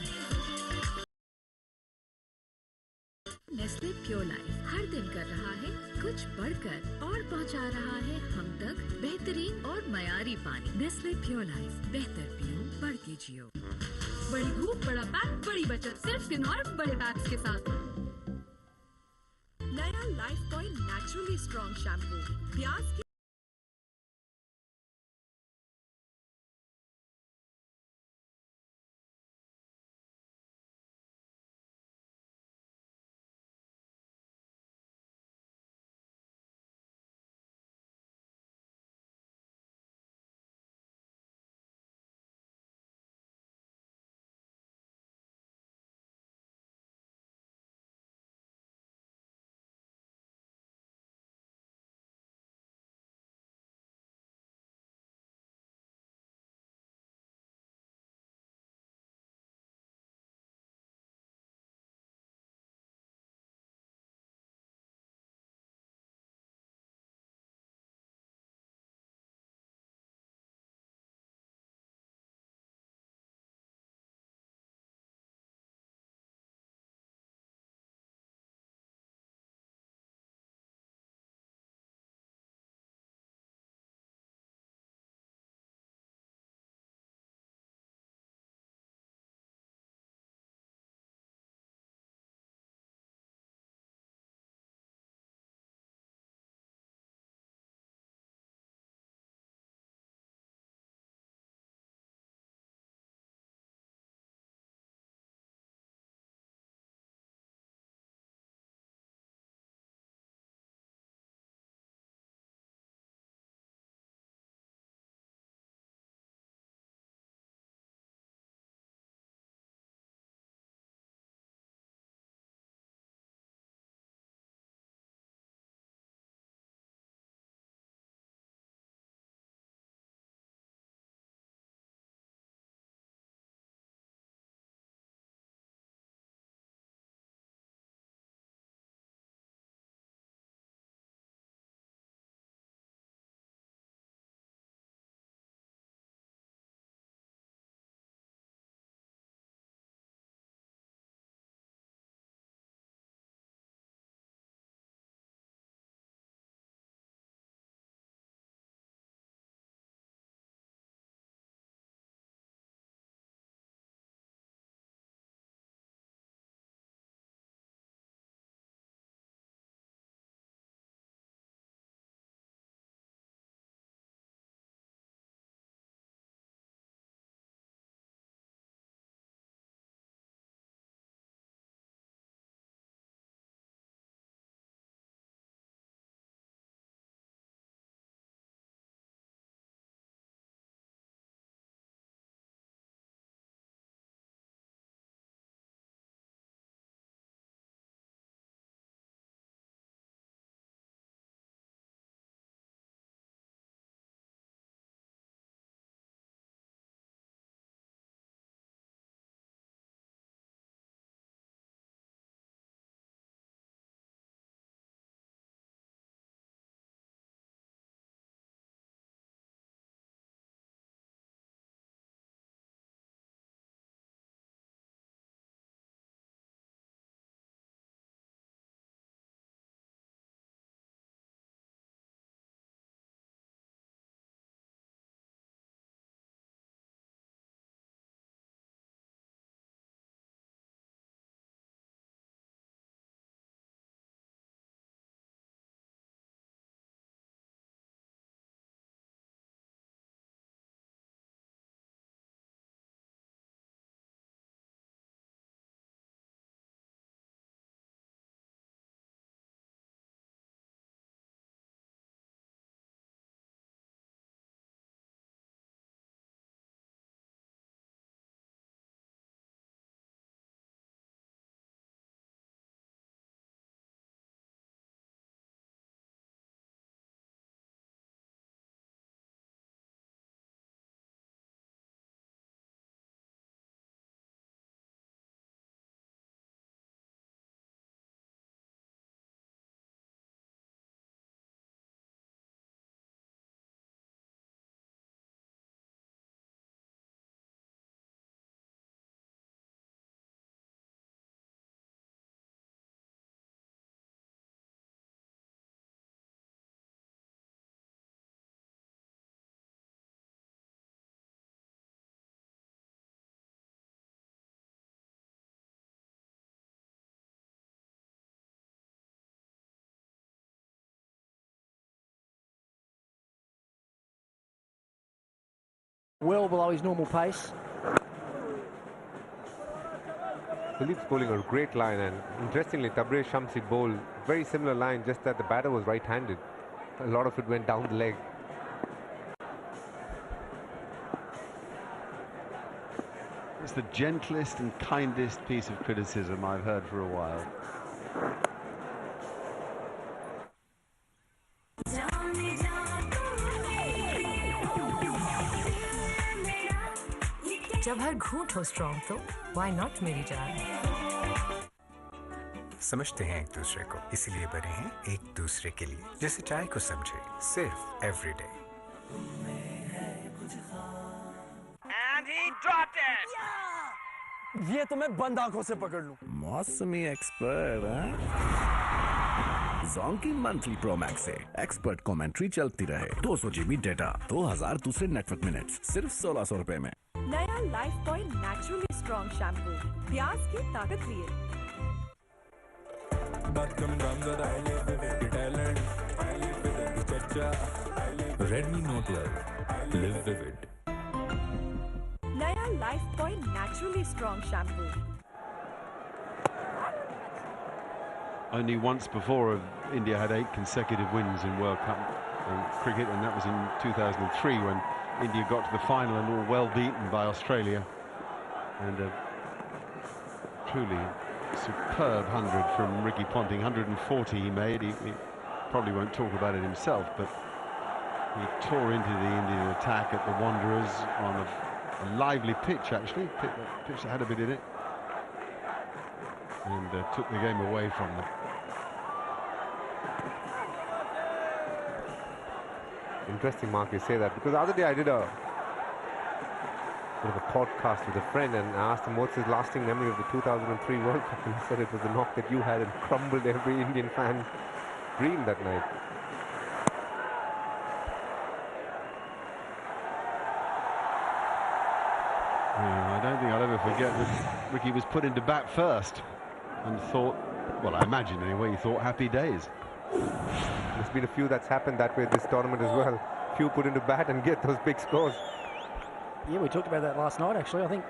[SPEAKER 25] नेस्ले प्योर लाइफ हर दिन कर रहा है कुछ बढ़कर और पहुंचा रहा है हम तक बेहतरीन और मयारी पानी। नेस्ले प्योर लाइफ, बेहतर पियो बढ़ के जियो।
[SPEAKER 16] बड़ी धूप, बड़ा पैक, बड़ी बचत, सिर्फ स्किन और बड़े पैक्स के साथ। नया life boy naturally strong shampoo प्याज की
[SPEAKER 15] well below his normal pace.
[SPEAKER 17] Philippe's bowling a great line, and interestingly, Tabrez Shamsi bowled very similar line, just that the batter was right-handed. A lot of it went down the leg.
[SPEAKER 23] It's the gentlest and kindest piece of criticism I've heard for a while.
[SPEAKER 10] जब हर घूंट हो strong तो why not मेरी जान।
[SPEAKER 18] समझते हैं एक दूसरे को, इसीलिए बने हैं एक दूसरे के लिए। जैसे चाय को समझे, सिर्फ एवरीडे।
[SPEAKER 21] ये तो मैं बंद आंखों से पकड़ लूं।
[SPEAKER 22] मौसमी एक्सपर्ट जोंकी मंथली प्रो मैक्स से एक्सपर्ट कमेंट्री चलती रहे। 200 GB डेटा, 2000 दूसरे नेटवर्क मिनट्स, सिर्फ 1600 रुपए में।
[SPEAKER 19] नया life boy naturally strong shampoo, प्याज की ताकत लिए।
[SPEAKER 18] Redmi Note 12, live vivid.
[SPEAKER 19] नया life boy naturally strong shampoo.
[SPEAKER 23] Only once before India had 8 consecutive wins in World Cup cricket, and that was in 2003 when India got to the final and were well beaten by Australia. And a truly superb 100 from Ricky Ponting. 140 he made. He probably won't talk about it himself, but he tore into the Indian attack at the Wanderers on a lively pitch, actually. Pitch that had a bit in it. And took the game away from them.
[SPEAKER 17] Interesting, Mark, you say that, because the other day I did a bit of a podcast with a friend and I asked him what's his lasting memory of the 2003 World Cup, and he said it was the knock that you had and crumbled every Indian fan's dream that night.
[SPEAKER 23] I don't think I'll ever forget that Ricky was put into bat first and thought, well, I imagine anyway, he thought happy days.
[SPEAKER 17] There's been a few that's happened that way this tournament as well. Few put into bat and get those big scores.
[SPEAKER 15] Yeah, we talked about that last night, actually. I think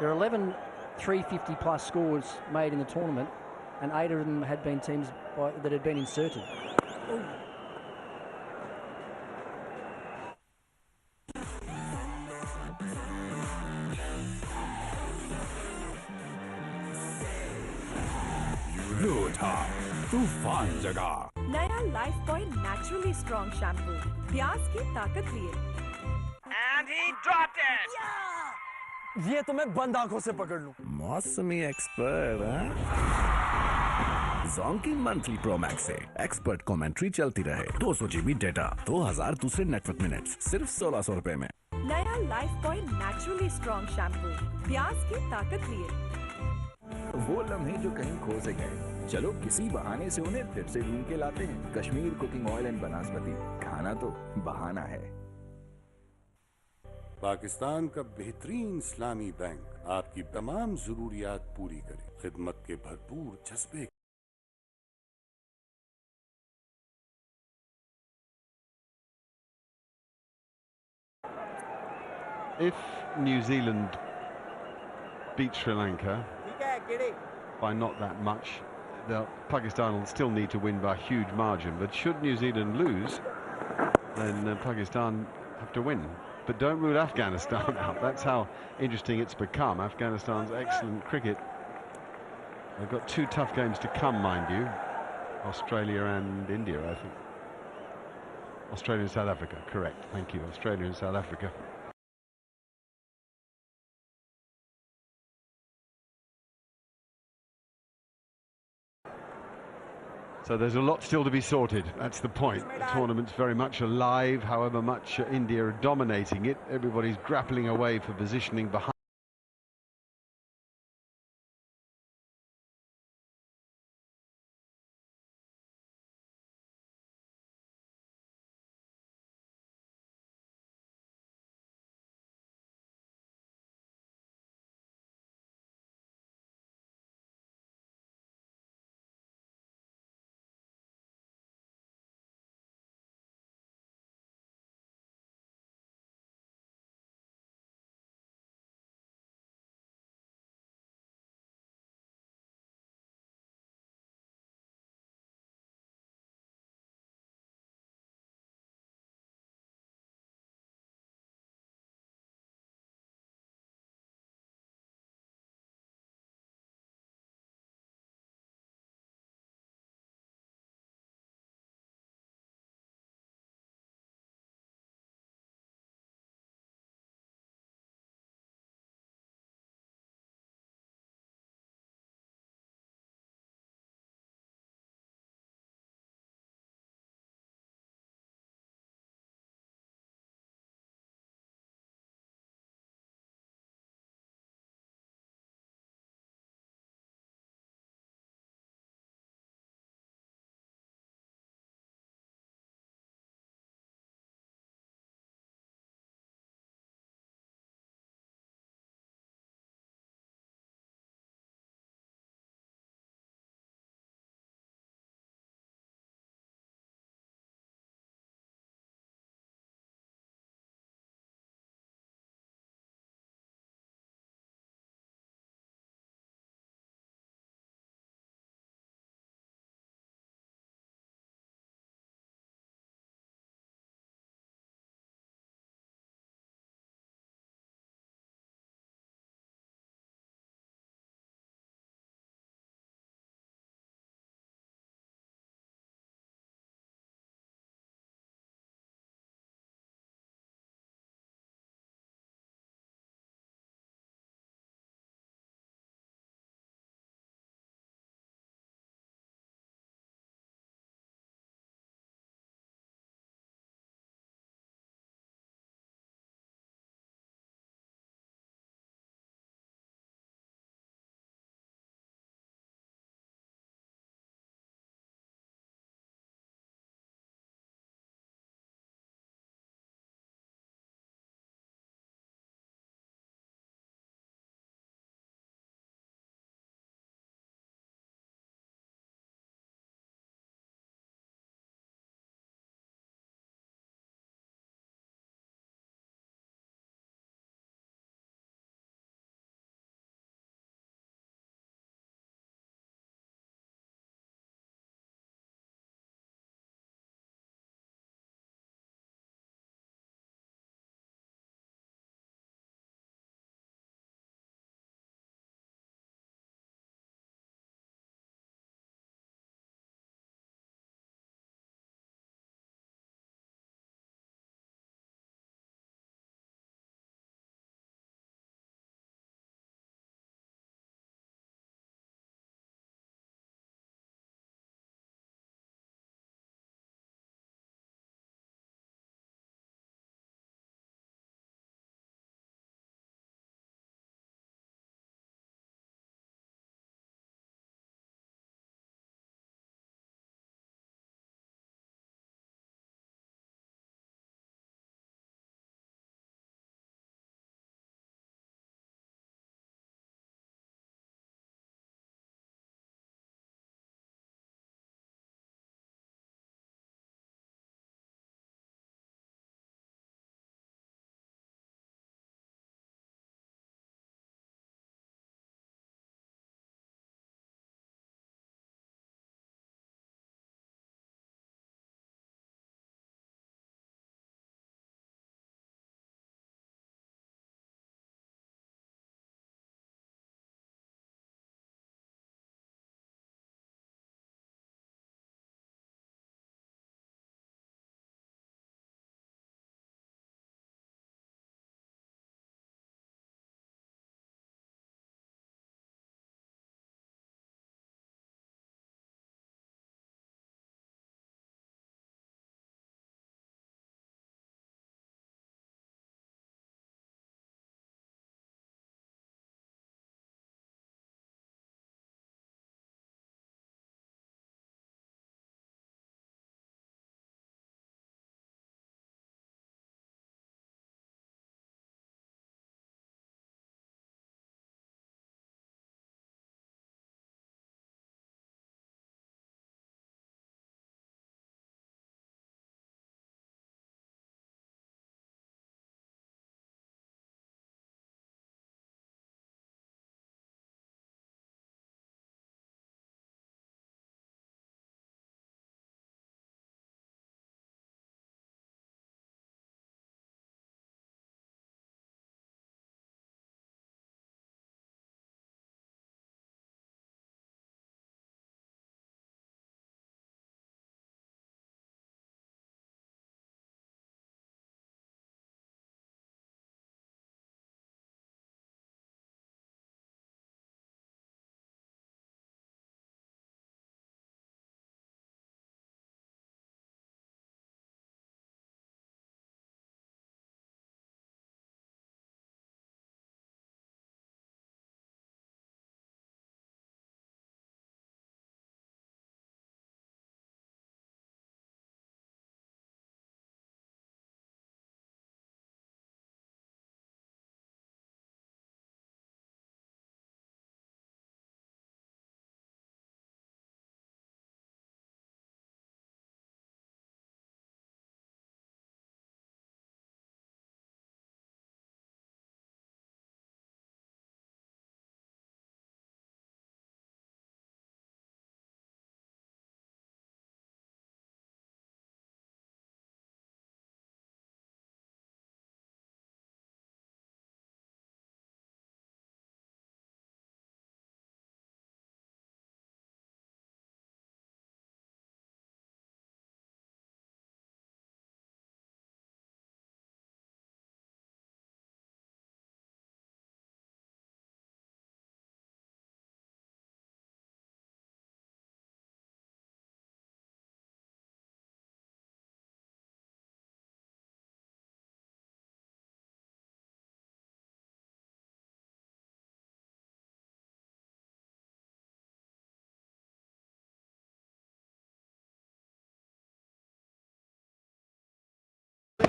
[SPEAKER 15] there are 11 350 plus scores made in the tournament, and 8 of them had been teams that had been inserted. Ooh.
[SPEAKER 22] तूफान जगह।
[SPEAKER 19] नया life boy naturally strong shampoo, प्याज की ताकत लिए।
[SPEAKER 21] ये तो मैं बंद आंखों से पकड़ लूं।
[SPEAKER 22] मौसमी एक्सपर्ट जोंकी मंथली प्रो मैक्स से एक्सपर्ट कमेंट्री चलती रहे। 200 GB डेटा, 2000 दूसरे नेटवर्क मिनट्स, सिर्फ 1600 रुपए में।
[SPEAKER 19] नया life boy naturally strong shampoo, प्याज की ताकत लिए।
[SPEAKER 26] वो लम्हे जो कहीं खो से गए, चलो किसी बहाने से उन्हें फिर से ढूंढ के लाते हैं। कश्मीर कुकिंग ऑयल एंड बनास्पति, खाना तो बहाना है।
[SPEAKER 4] पाकिस्तान का बेहतरीन इस्लामी बैंक आपकी तमाम जरूरियात पूरी करे। खिदमत के भरपूर जज्बे।
[SPEAKER 23] If New Zealand beat Sri Lanka by not that much, Pakistan will still need to win by a huge margin. But should New Zealand lose, then Pakistan have to win. But don't rule Afghanistan out. That's how interesting it's become. Afghanistan's excellent cricket. They've got 2 tough games to come, mind you. Australia and India, I think. Australia and South Africa, correct. Thank you. Australia and South Africa. So there's a lot still to be sorted. That's the point. The tournament's very much alive, however much India are dominating it. Everybody's grappling away for positioning behind.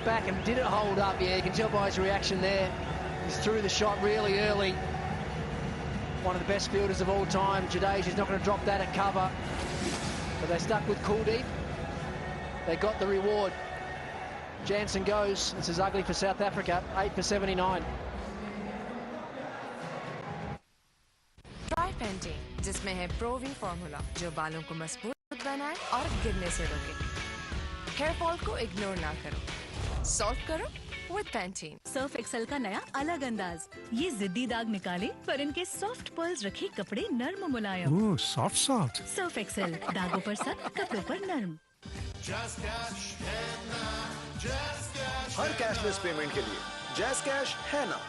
[SPEAKER 15] back and did it hold up? Yeah, you can tell by his reaction there. He's threw the shot really early. One of the best fielders of all time. Jadeja's not going to drop that at cover. But they stuck with Kuldeep. They got the reward. Jansen goes. This is ugly for South Africa. 8 for 79.
[SPEAKER 10] Try painting जिसमें है प्रोवी formula जो बालों को मजबूत बनाए और गिरने से रोके। हेयर फॉल को इग्नोर ना करो, सॉल्व करो विद पैंटीन।
[SPEAKER 7] सर्फ एक्सेल का नया अलग अंदाज, ये जिद्दी दाग निकाले पर इनके सॉफ्ट पर्ल्स रखे कपड़े नर्म मुलायम।
[SPEAKER 21] ओह, सॉफ्ट।
[SPEAKER 7] सर्फ एक्सेल, दागों पर सख्त, कपड़ों पर नर्म।
[SPEAKER 1] हर कैशलेस पेमेंट के लिए जैस कैश है ना।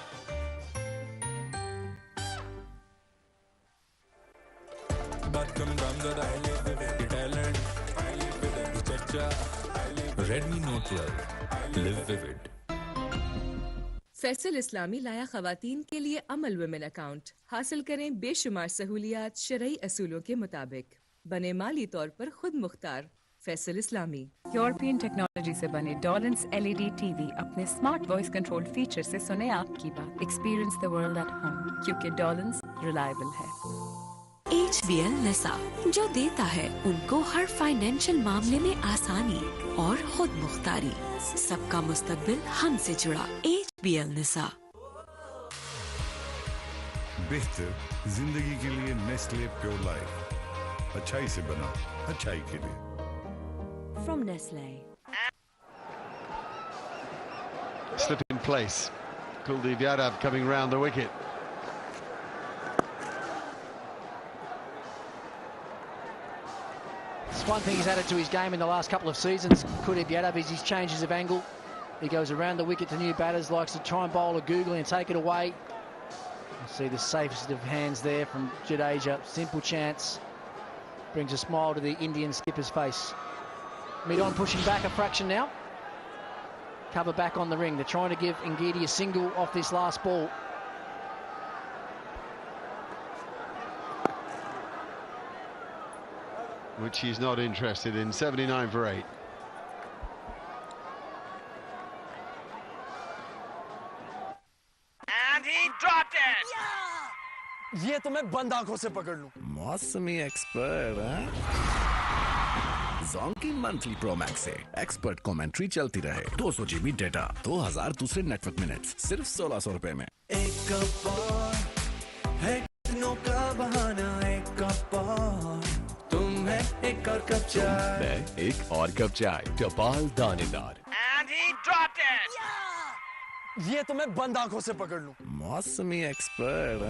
[SPEAKER 6] Redmi Note 12 Live Vivid।
[SPEAKER 8] Faisal इस्लामी लाया खवातीन के लिए अमल वुमेन अकाउंट। हासिल करें बेशुमार सहूलियात शरई असूलों के मुताबिक। बने माली तौर पर खुद मुख्तार। फैसल इस्लामी।
[SPEAKER 12] यूरोपियन टेक्नोलॉजी से बने डॉलन्स LED TV अपने स्मार्ट वॉइस कंट्रोल फीचर से सुने आपकी बात। Experience the world at home, क्योंकि डॉलन्स रिलायबल है।
[SPEAKER 2] HBL नसा जो देता है उनको हर फाइनेंशियल मामले में आसानी और खुद मुख्तारी। सबका मुस्तकबिल हमसे जुड़ा। HBL नसा।
[SPEAKER 20] बेहतर जिंदगी के लिए नेस्ले प्योर लाइफ, अच्छाई से बना अच्छाई के लिए।
[SPEAKER 2] From Nestle.
[SPEAKER 23] Slip in place. Kuldeep Yadav coming round the wicket.
[SPEAKER 15] It's one thing he's added to his game in the last couple of seasons. Kuldeep Yadav is his changes of angle. He goes around the wicket to new batters, likes to try and bowl a googly and take it away. You see the safest of hands there from Jadeja. Simple chance. Brings a smile to the Indian skipper's face. Mid-on pushing back a fraction now. Cover back on the ring. They're trying to give Ngidi a single off this last ball.
[SPEAKER 23] Which he's not interested in. 79 for 8.
[SPEAKER 21] And he dropped it. ये तो मैं बंद आंखों से पकड़ लूं।
[SPEAKER 22] मौसमी expert जोंकी monthly pro max से एक्सपर्ट कमेंट्री चलती रहे। 200 GB डेटा, 2000 दूसरे नेटवर्क मिनट्स, सिर्फ 1600 रुपए में।
[SPEAKER 24] एक कप और है नो का बहाना, एक कप और तुम है एक और कप चाय।
[SPEAKER 5] मैं एक और कप चाय, टपाल दानेदार।
[SPEAKER 21] And he dropped it. ये तो मैं बंद आंखों से पकड़ लूं।
[SPEAKER 22] मौसमी एक्सपर्ट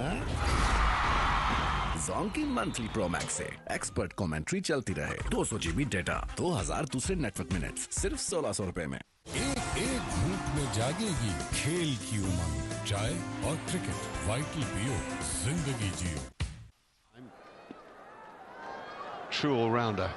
[SPEAKER 22] जोंकी मंथली प्रो मैक्स से एक्सपर्ट कमेंट्री चलती रहे। 200 GB डेटा, 2000 दूसरे नेटवर्क मिनट्स, सिर्फ 1600 रुपए में।
[SPEAKER 27] एक घूंट में जागेगी खेल की उमंग। चाय और क्रिकेट, वाइटल पियो, जिंदगी जियो।
[SPEAKER 23] True all-rounder.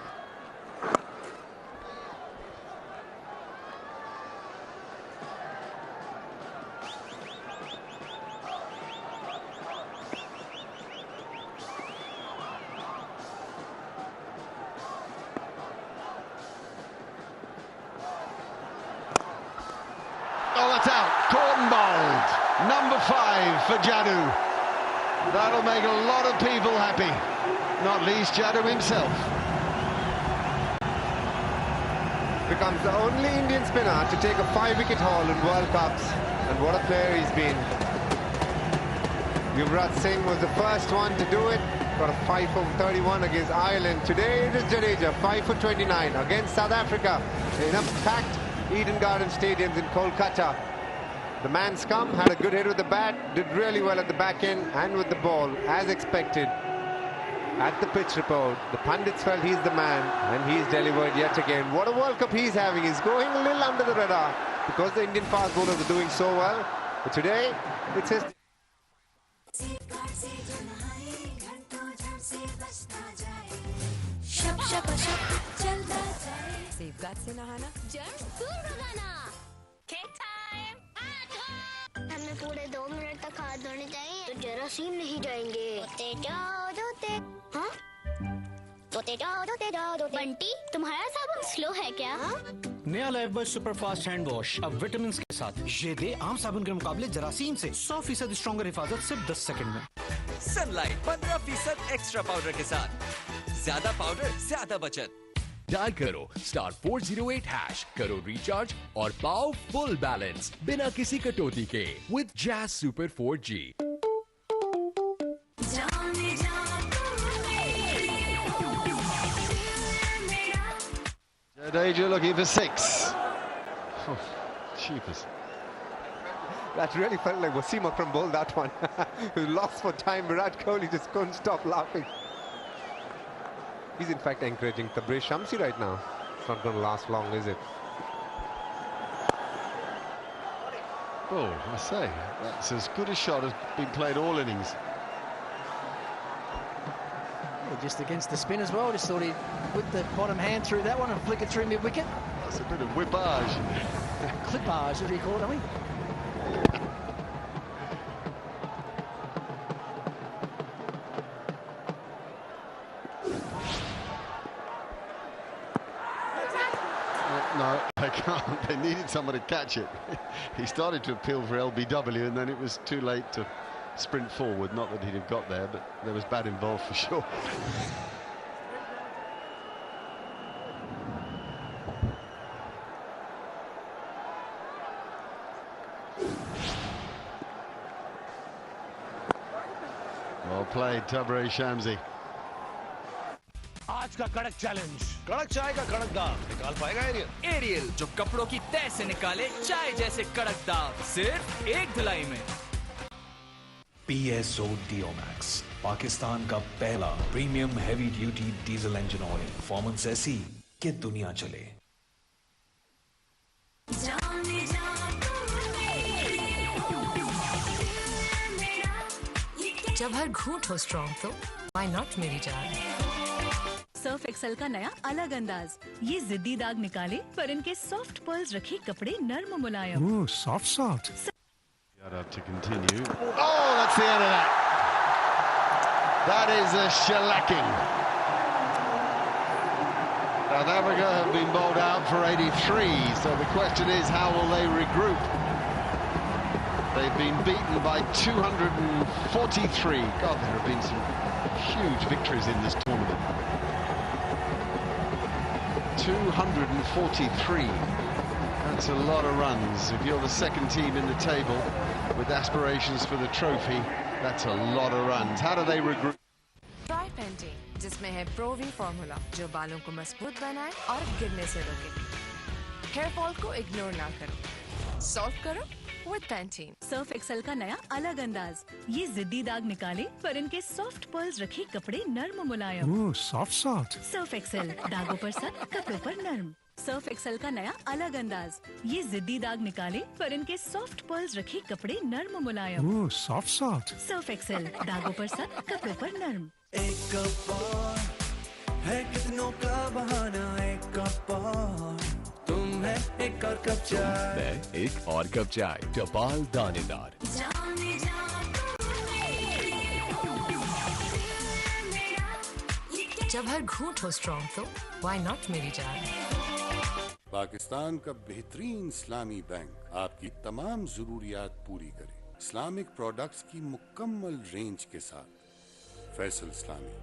[SPEAKER 23] Oh, that's out. Caught and bowled. Number 5 for Jaddu. That'll make a lot of people happy. Not least Jaddu himself.
[SPEAKER 17] Becomes the only Indian spinner to take a 5-wicket haul in World Cups. And what a player he's been. Yuvraj Singh was the first one to do it. Got a 5 for 31 against Ireland. Today it is Jadeja, 5 for 29 against South Africa in a packed Eden Garden Stadiums in Kolkata. The man scum had a good hit with the bat, did really well at the back end and with the ball, as expected. At the pitch report, the pundits felt he's the man, and he's delivered yet again. What a World Cup he's having. He's going a little under the radar because the Indian fast bowlers are doing so well. But today, it's his...
[SPEAKER 10] safeguard से नहाना, germs दूर भगाना। Cake time.
[SPEAKER 28] हमें पूरे 2 minute तक हाथ धोने चाहिए तो जरासीम नहीं जाएंगे। धोते जाओ धोते। हाँ? धोते जाओ धोते जाओ धोते। बंटी, तुम्हारा साबुन स्लो है क्या? हाँ?
[SPEAKER 3] नया लाइफबॉय सुपरफास्ट हैंड वॉश अब विटामिन के साथ। ये दे आम साबुन के मुकाबले जरासीम से 100% स्ट्रॉन्गर हिफाजत सिर्फ 10 सेकंड में।
[SPEAKER 5] सनलाइट 15% एक्स्ट्रा पाउडर के साथ, ज्यादा पाउडर ज्यादा बचत।
[SPEAKER 9] डायल करो *408# करो रिचार्ज और पाओ फुल बैलेंस बिना किसी कटौती के with jazz super 4G।
[SPEAKER 23] Jadeja looking for 6. Oh, cheapest.
[SPEAKER 17] That really felt like Wasim Akram bowled that one. He lost for time. Virat Kohli just couldn't stop laughing. He's in fact encouraging Tabraiz Shamsi right now. It's not going to last long, is it?
[SPEAKER 23] Oh, I say, that's as good a shot as been played all innings.
[SPEAKER 15] Yeah, just against the spin as well. Just thought he'd whip the bottom hand through that one and flick it through mid-wicket.
[SPEAKER 23] That's a bit of whippage.
[SPEAKER 15] Clippage, as we call it, don't we?
[SPEAKER 23] No, they can't. They needed someone to catch it. He started to appeal for LBW and then it was too late to sprint forward. Not that he'd have got there, but there was bat involved for sure. Well played, Tabraiz Shamsi.
[SPEAKER 3] आज का कड़क challenge, कड़क चाय का कड़क दाग निकाल पाएगा
[SPEAKER 5] एरियल जो कपड़ों की तह से निकाले चाय जैसे कड़क दाग सिर्फ एक धुलाई में।
[SPEAKER 6] PSO Deomax, पाकिस्तान का पहला premium heavy duty diesel engine oil. Performance ऐसी कि दुनिया चले।
[SPEAKER 10] जब हर घूंट हो स्ट्रॉन्ग तो व्हाई नॉट मेरी जान।
[SPEAKER 7] सर्फ एक्सेल का नया अलग अंदाज, ये जिद्दी दाग निकाले पर इनके सॉफ्ट पर्ल्स रखे कपड़े नर्म मुलायम।
[SPEAKER 20] Ooh, soft.
[SPEAKER 23] To continue. Oh, that's the end of that. That is a shellacking. South Africa have been bowled out for 83, so the question is, how will they regroup? They've been beaten by 243. God, there have been some huge victories in this tournament. 243. That's a lot of runs. If you're the second team in the table with aspirations for the trophy, that's a lot of runs. How do they regroup?
[SPEAKER 10] Try painting, जिसमें है प्रोवी formula जो बालों को मजबूत बनाए और गिरने से रोके। हेयर फॉल को इग्नोर ना करो, सॉल्व करो विद पैंटीन।
[SPEAKER 7] सर्फ एक्सेल का नया अलग अंदाज, ये जिद्दी दाग निकाले पर इनके सॉफ्ट पर्ल्स रखे कपड़े नर्म मुलायम।
[SPEAKER 20] Ooh, soft.
[SPEAKER 7] सर्फ एक्सेल, दागों पर सख्त, कपड़ों पर नर्म। सर्फ एक्सेल का नया अलग अंदाज, ये जिद्दी दाग निकाले पर इनके सॉफ्ट पर्ल्स रखे कपड़े नर्म मुलायम।
[SPEAKER 20] Ooh, soft.
[SPEAKER 7] सर्फ एक्सेल, दागों पर सख्त, कपड़ों पर नर्म।
[SPEAKER 24] एक कप और है कितनों का बहाना, एक कप और तुम है एक और कप चाय।
[SPEAKER 9] मैं एक और कप चाय, टपाल दानेदार।
[SPEAKER 10] जब हर घूंट हो स्ट्रॉन्ग तो व्हाई नॉट मेरी जान।
[SPEAKER 4] पाकिस्तान का बेहतरीन इस्लामी बैंक आपकी तमाम जरूरियात पूरी करे इस्लामिक प्रोडक्ट्स की मुकम्मल रेंज के साथ। फैसल इस्लामी।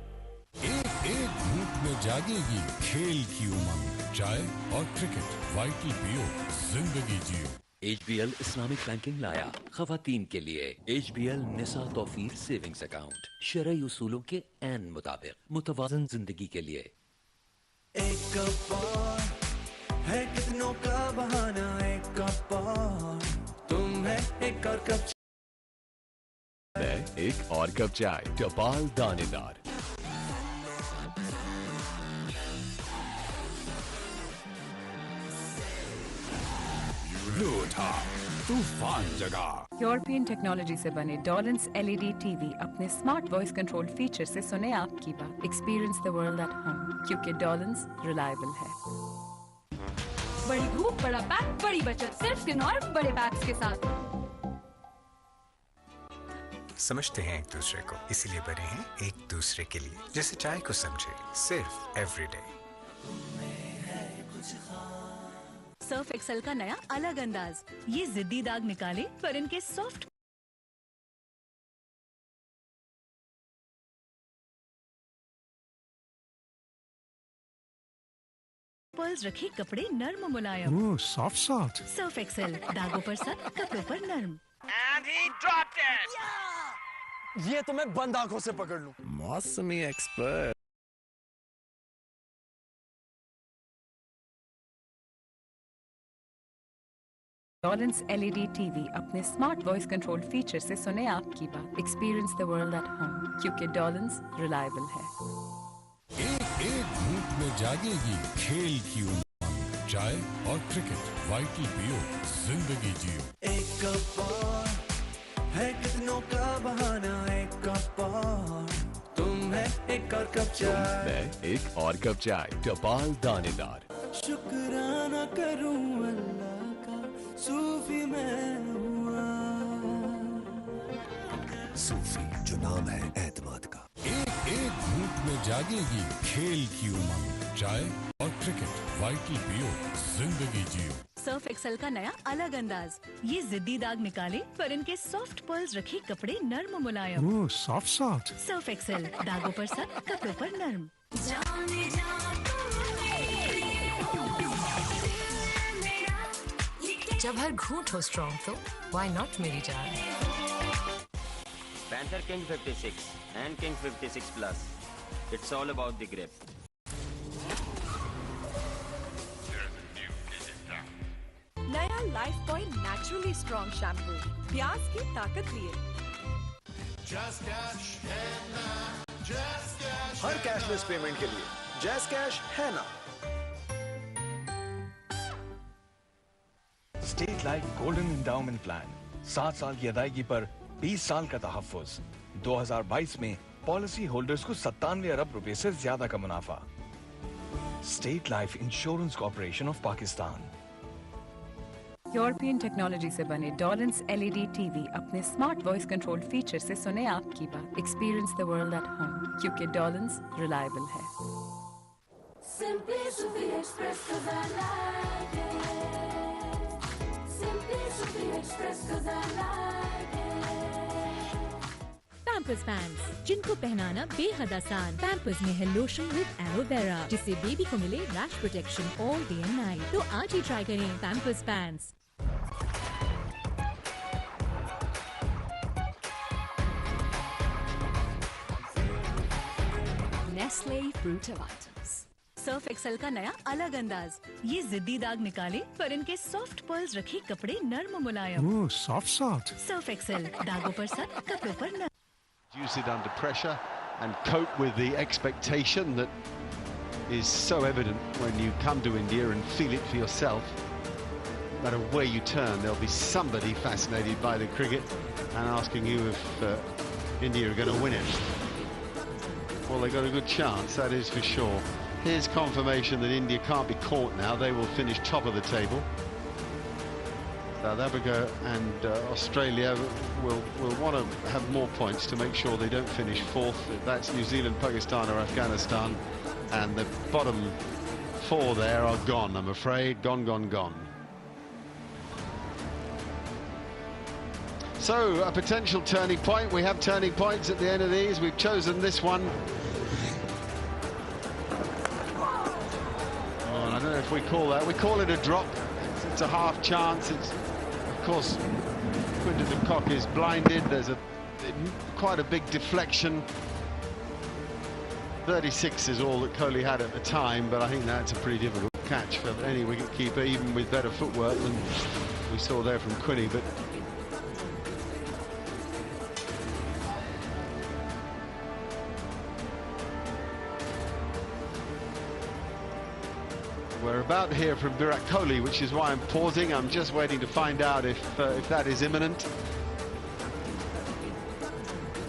[SPEAKER 27] एक घूंट में जागेगी खेल की उमंग, चाय और क्रिकेट, वाइटल पियो, जिंदगी जियो।
[SPEAKER 11] HBL इस्लामिक बैंकिंग लाया खवातीन के लिए HBL निसा तौफीर सेविंग्स अकाउंट, शरई उसूलों के ऐन मुताबिक मुतवाजन जिंदगी के लिए।
[SPEAKER 24] एक कप और है कितनों का बहाना, एक कप और तुम है एक और कप।
[SPEAKER 9] मैं एक और कप चाय, टपाल दानेदार।
[SPEAKER 22] तूफान जगह।
[SPEAKER 12] यूरोपियन टेक्नोलॉजी से बने डॉलेंस LED TV अपने स्मार्ट वॉइस कंट्रोल फीचर से सुने आपकी बात। Experience the world at home, क्योंकि डॉलेंस रिलायबल है।
[SPEAKER 13] बड़ी धूप, बड़ा पैक, बड़ी बचत, सिर्फ किन्नौर बड़े पैक्स के साथ।
[SPEAKER 14] समझते हैं एक दूसरे को, इसीलिए बने हैं एक दूसरे के लिए। जैसे चाय को समझे, सिर्फ एवरीडे।
[SPEAKER 7] सर्फ एक्सेल का नया अलग अंदाज, ये जिद्दी दाग निकाले पर इनके सॉफ्ट पर्ल्स रखे कपड़े नर्म मुलायम।
[SPEAKER 1] ओह, सॉफ्ट
[SPEAKER 7] सर्फ एक्सेल, दागों पर सख्त, कपड़ों पर नर्म।
[SPEAKER 21] ये तो मैं बंद आंखों से पकड़ लूं।
[SPEAKER 22] मौसमी एक्सपर्ट।
[SPEAKER 12] डॉलेंस LED TV अपने स्मार्ट वॉइस कंट्रोल फीचर से सुने आपकी बात। Experience the world at home, क्योंकि डॉलेंस रिलायबल है।
[SPEAKER 27] एक घूंट में जागेगी खेल की उमंग, चाय और क्रिकेट, वाइटल पियो, जिंदगी जियो।
[SPEAKER 24] एक कप और है कितनों का बहाना, एक कप और तुम है एक और कप चाय।
[SPEAKER 9] मैं एक और कप चाय, टपाल दानेदार।
[SPEAKER 24] शुक्राना करूं अल्लाह का, सूफी मैं हुआ।
[SPEAKER 27] सूफी जो नाम है एतमाद का। एक घूंट में जागेगी खेल की उमंग, चाय और क्रिकेट, वाइटल पियो, जिंदगी जियो।
[SPEAKER 7] सर्फ एक्सेल का नया अलग अंदाज, ये जिद्दी दाग निकाले पर इनके सॉफ्ट पर्ल्स रखे कपड़े नर्म मुलायम।
[SPEAKER 1] ओह, सॉफ्ट
[SPEAKER 7] सर्फ एक्सेल, दागों पर सख्त, कपड़ों पर नर्म।
[SPEAKER 10] जब हर घूंट हो स्ट्रॉन्ग तो व्हाई नॉट मेरी जान।
[SPEAKER 2] Panther King 56 and King 56 Plus. It's all about the grip.
[SPEAKER 8] नया life point naturally strong shampoo, प्याज की ताकत लिए।
[SPEAKER 6] हर कैशलेस पेमेंट के लिए जैस कैश है ना। State life golden endowment plan, 7 साल की अदायगी पर 20 साल का तहफ्फुज। 2022 में पॉलिसी होल्डर्स को 97 अरब रुपए से ज्यादा का मुनाफा। State life insurance corporation of Pakistan.
[SPEAKER 12] European technology से बने डॉलेंस LED TV अपने स्मार्ट वॉइस कंट्रोल फीचर से सुने आपकी बात। Experience the world at home, क्योंकि डॉलेंस रिलायबल है।
[SPEAKER 13] Simply Sufi Express 'cause I like it. Simply Sufi Express 'cause I like it.
[SPEAKER 16] Pampers pants, जिनको पहनाना बेहद आसान। पैम्पर्स में है लोशन विद एलोवेरा, जिससे बेबी को मिले rash protection all day and night. तो आज ही ट्राई करें Pampers pants.
[SPEAKER 7] Nestle fruit items. Surf Excel का नया अलग अंदाज, ये जिद्दी दाग निकाले पर इनके सॉफ्ट पर्ल्स रखे कपड़े नर्म मुलायम।
[SPEAKER 1] ओह, सॉफ्ट
[SPEAKER 7] सर्फ एक्सेल, दागों पर सख्त, कपड़ों पर नर्म।
[SPEAKER 23] Use it under pressure and cope with the expectation that is so evident when you come to India and feel it for yourself. No matter where you turn, there'll be somebody fascinated by the cricket and asking you if India are going to win it. Well, they've got a good chance, that is for sure. Here's confirmation that India can't be caught now. They will finish top of the table. South Africa and Australia will want to have more points to make sure they don't finish fourth. That's New Zealand, Pakistan or Afghanistan. And the bottom 4 there are gone, I'm afraid. Gone. So, a potential turning point. We have turning points at the end of these. We've chosen this one. Oh, I don't know if we call that. We call it a drop. It's a half chance. It's, of course, Quinton de Kock is blinded. There's quite a big deflection. 36 is all that Kohli had at the time, but I think that's a pretty difficult catch for any wicketkeeper, even with better footwork than we saw there from Quinny. But we're about to hear from Virat Kohli, which is why I'm pausing. I'm just waiting to find out if that is imminent.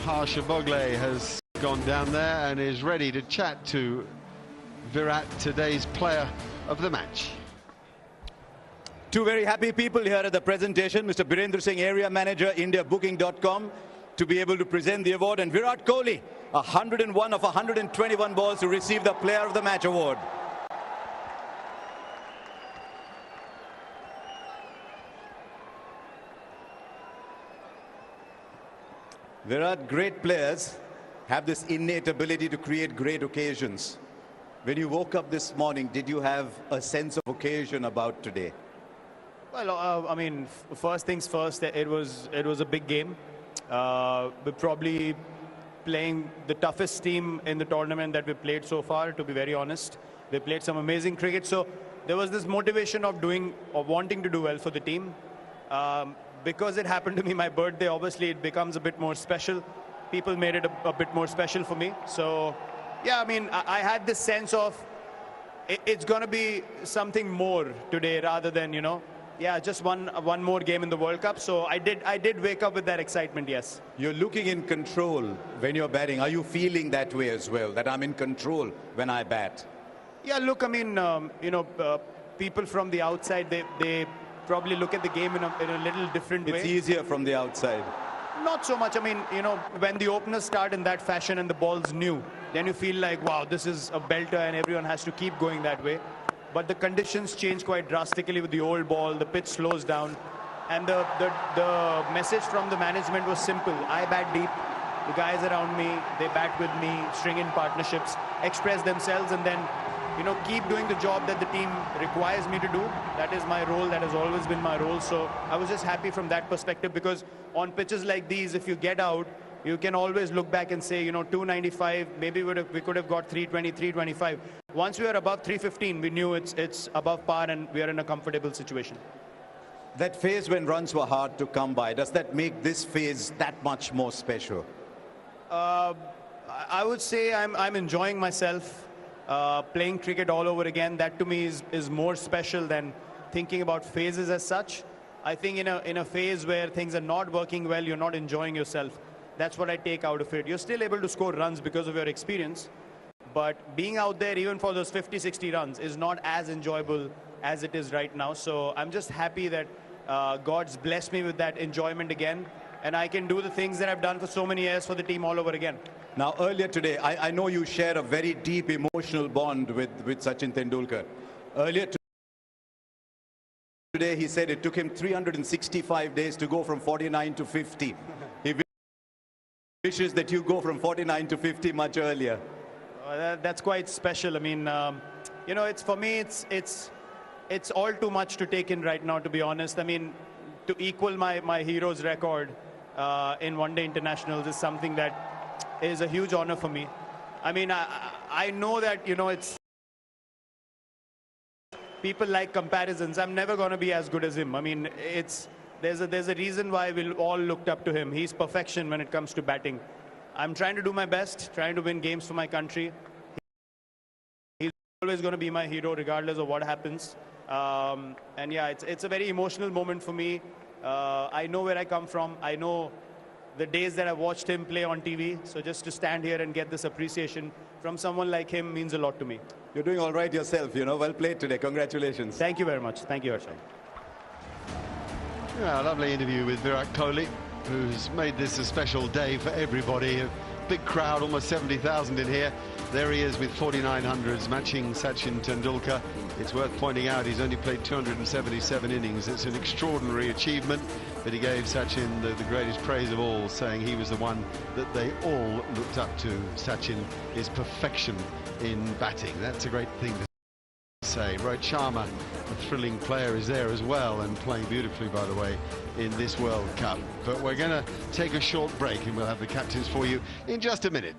[SPEAKER 23] Harsh Bogle has gone down there and is ready to chat to Virat, today's player of the match.
[SPEAKER 18] Two very happy people here at the presentation. Mr. Birendra Singh, Area Manager, IndiaBooking.com, to be able to present the award, and Virat Kohli, 101 of 121 balls to receive the Player of the Match award. Virat, great players have this innate ability to create great occasions. When you woke up this morning, did you have a sense of occasion about today?
[SPEAKER 3] Well, I mean, first things first, it was a big game. We're probably playing the toughest team in the tournament that we played so far, to be very honest. They played some amazing cricket, so there was this motivation of wanting to do well for the team. Because it happened to be my birthday, obviously it becomes a bit more special. People made it a bit more special for me. So, yeah, I mean, I had this sense of it's going to be something more today rather than, you know, yeah, just one more game in the World Cup. So I did wake up with that excitement, yes.
[SPEAKER 18] You're looking in control when you're batting. Are you feeling that way as well, that I'm in control when I bat?
[SPEAKER 3] Yeah, look, I mean, you know, people from the outside, they probably look at the game in a little different way.
[SPEAKER 18] It's easier from the outside.
[SPEAKER 3] Not so much. I mean, you know, when the openers start in that fashion and the ball's new, then you feel like, wow, this is a belter and everyone has to keep going that way. But the conditions change quite drastically with the old ball. The pitch slows down. And the message from the management was simple. I bat deep. The guys around me, they bat with me, string in partnerships, express themselves, and then, you know, keep doing the job that the team requires me to do. That is my role. That has always been my role. So I was just happy from that perspective, because on pitches like these, if you get out, you can always look back and say, you know, 295, maybe we could have got 320, 325. Once we are above 315, we knew it's above par and we are in a comfortable situation.
[SPEAKER 18] That phase when runs were hard to come by, does that make this phase that much more special?
[SPEAKER 3] I would say I'm enjoying myself. Playing cricket all over again, that to me is more special than thinking about phases as such. I think in a phase where things are not working well, you're not enjoying yourself. That's what I take out of it. You're still able to score runs because of your experience, but being out there even for those 50, 60 runs is not as enjoyable as it is right now. So I'm just happy that God's blessed me with that enjoyment again, and I can do the things that I've done for so many years for the team all over again.
[SPEAKER 18] Now, earlier today, I know you share a very deep emotional bond with Sachin Tendulkar. Earlier today, he said it took him 365 days to go from 49 to 50. He wishes that you go from 49 to 50 much earlier.
[SPEAKER 3] That's quite special. I mean, you know, for me, it's all too much to take in right now, to be honest. I mean, to equal my hero's record in one-day internationals is something that is a huge honor for me. I mean, I know that, you know, it's people like comparisons. I'm never going to be as good as him. I mean, there's a reason why we all looked up to him. He's perfection when it comes to batting. I'm trying to do my best, trying to win games for my country. He's always going to be my hero regardless of what happens. And yeah, it's a very emotional moment for me. I know where I come from. I know the days that I've watched him play on TV. So just to stand here and get this appreciation from someone like him means a lot to me.
[SPEAKER 18] You're doing all right yourself, you know. Well played today. Congratulations.
[SPEAKER 3] Thank you very much. Thank you, Harshad.
[SPEAKER 23] Yeah, a lovely interview with Virat Kohli, who's made this a special day for everybody. A big crowd, almost 70,000 in here. There he is with 4900s, matching Sachin Tendulkar. It's worth pointing out he's only played 277 innings. It's an extraordinary achievement, but he gave Sachin the greatest praise of all, saying he was the one that they all looked up to. Sachin is perfection in batting. That's a great thing to say. Rohit Sharma, a thrilling player, is there as well, and playing beautifully, by the way, in this World Cup. But we're going to take a short break and we'll have the captains for you in just a minute.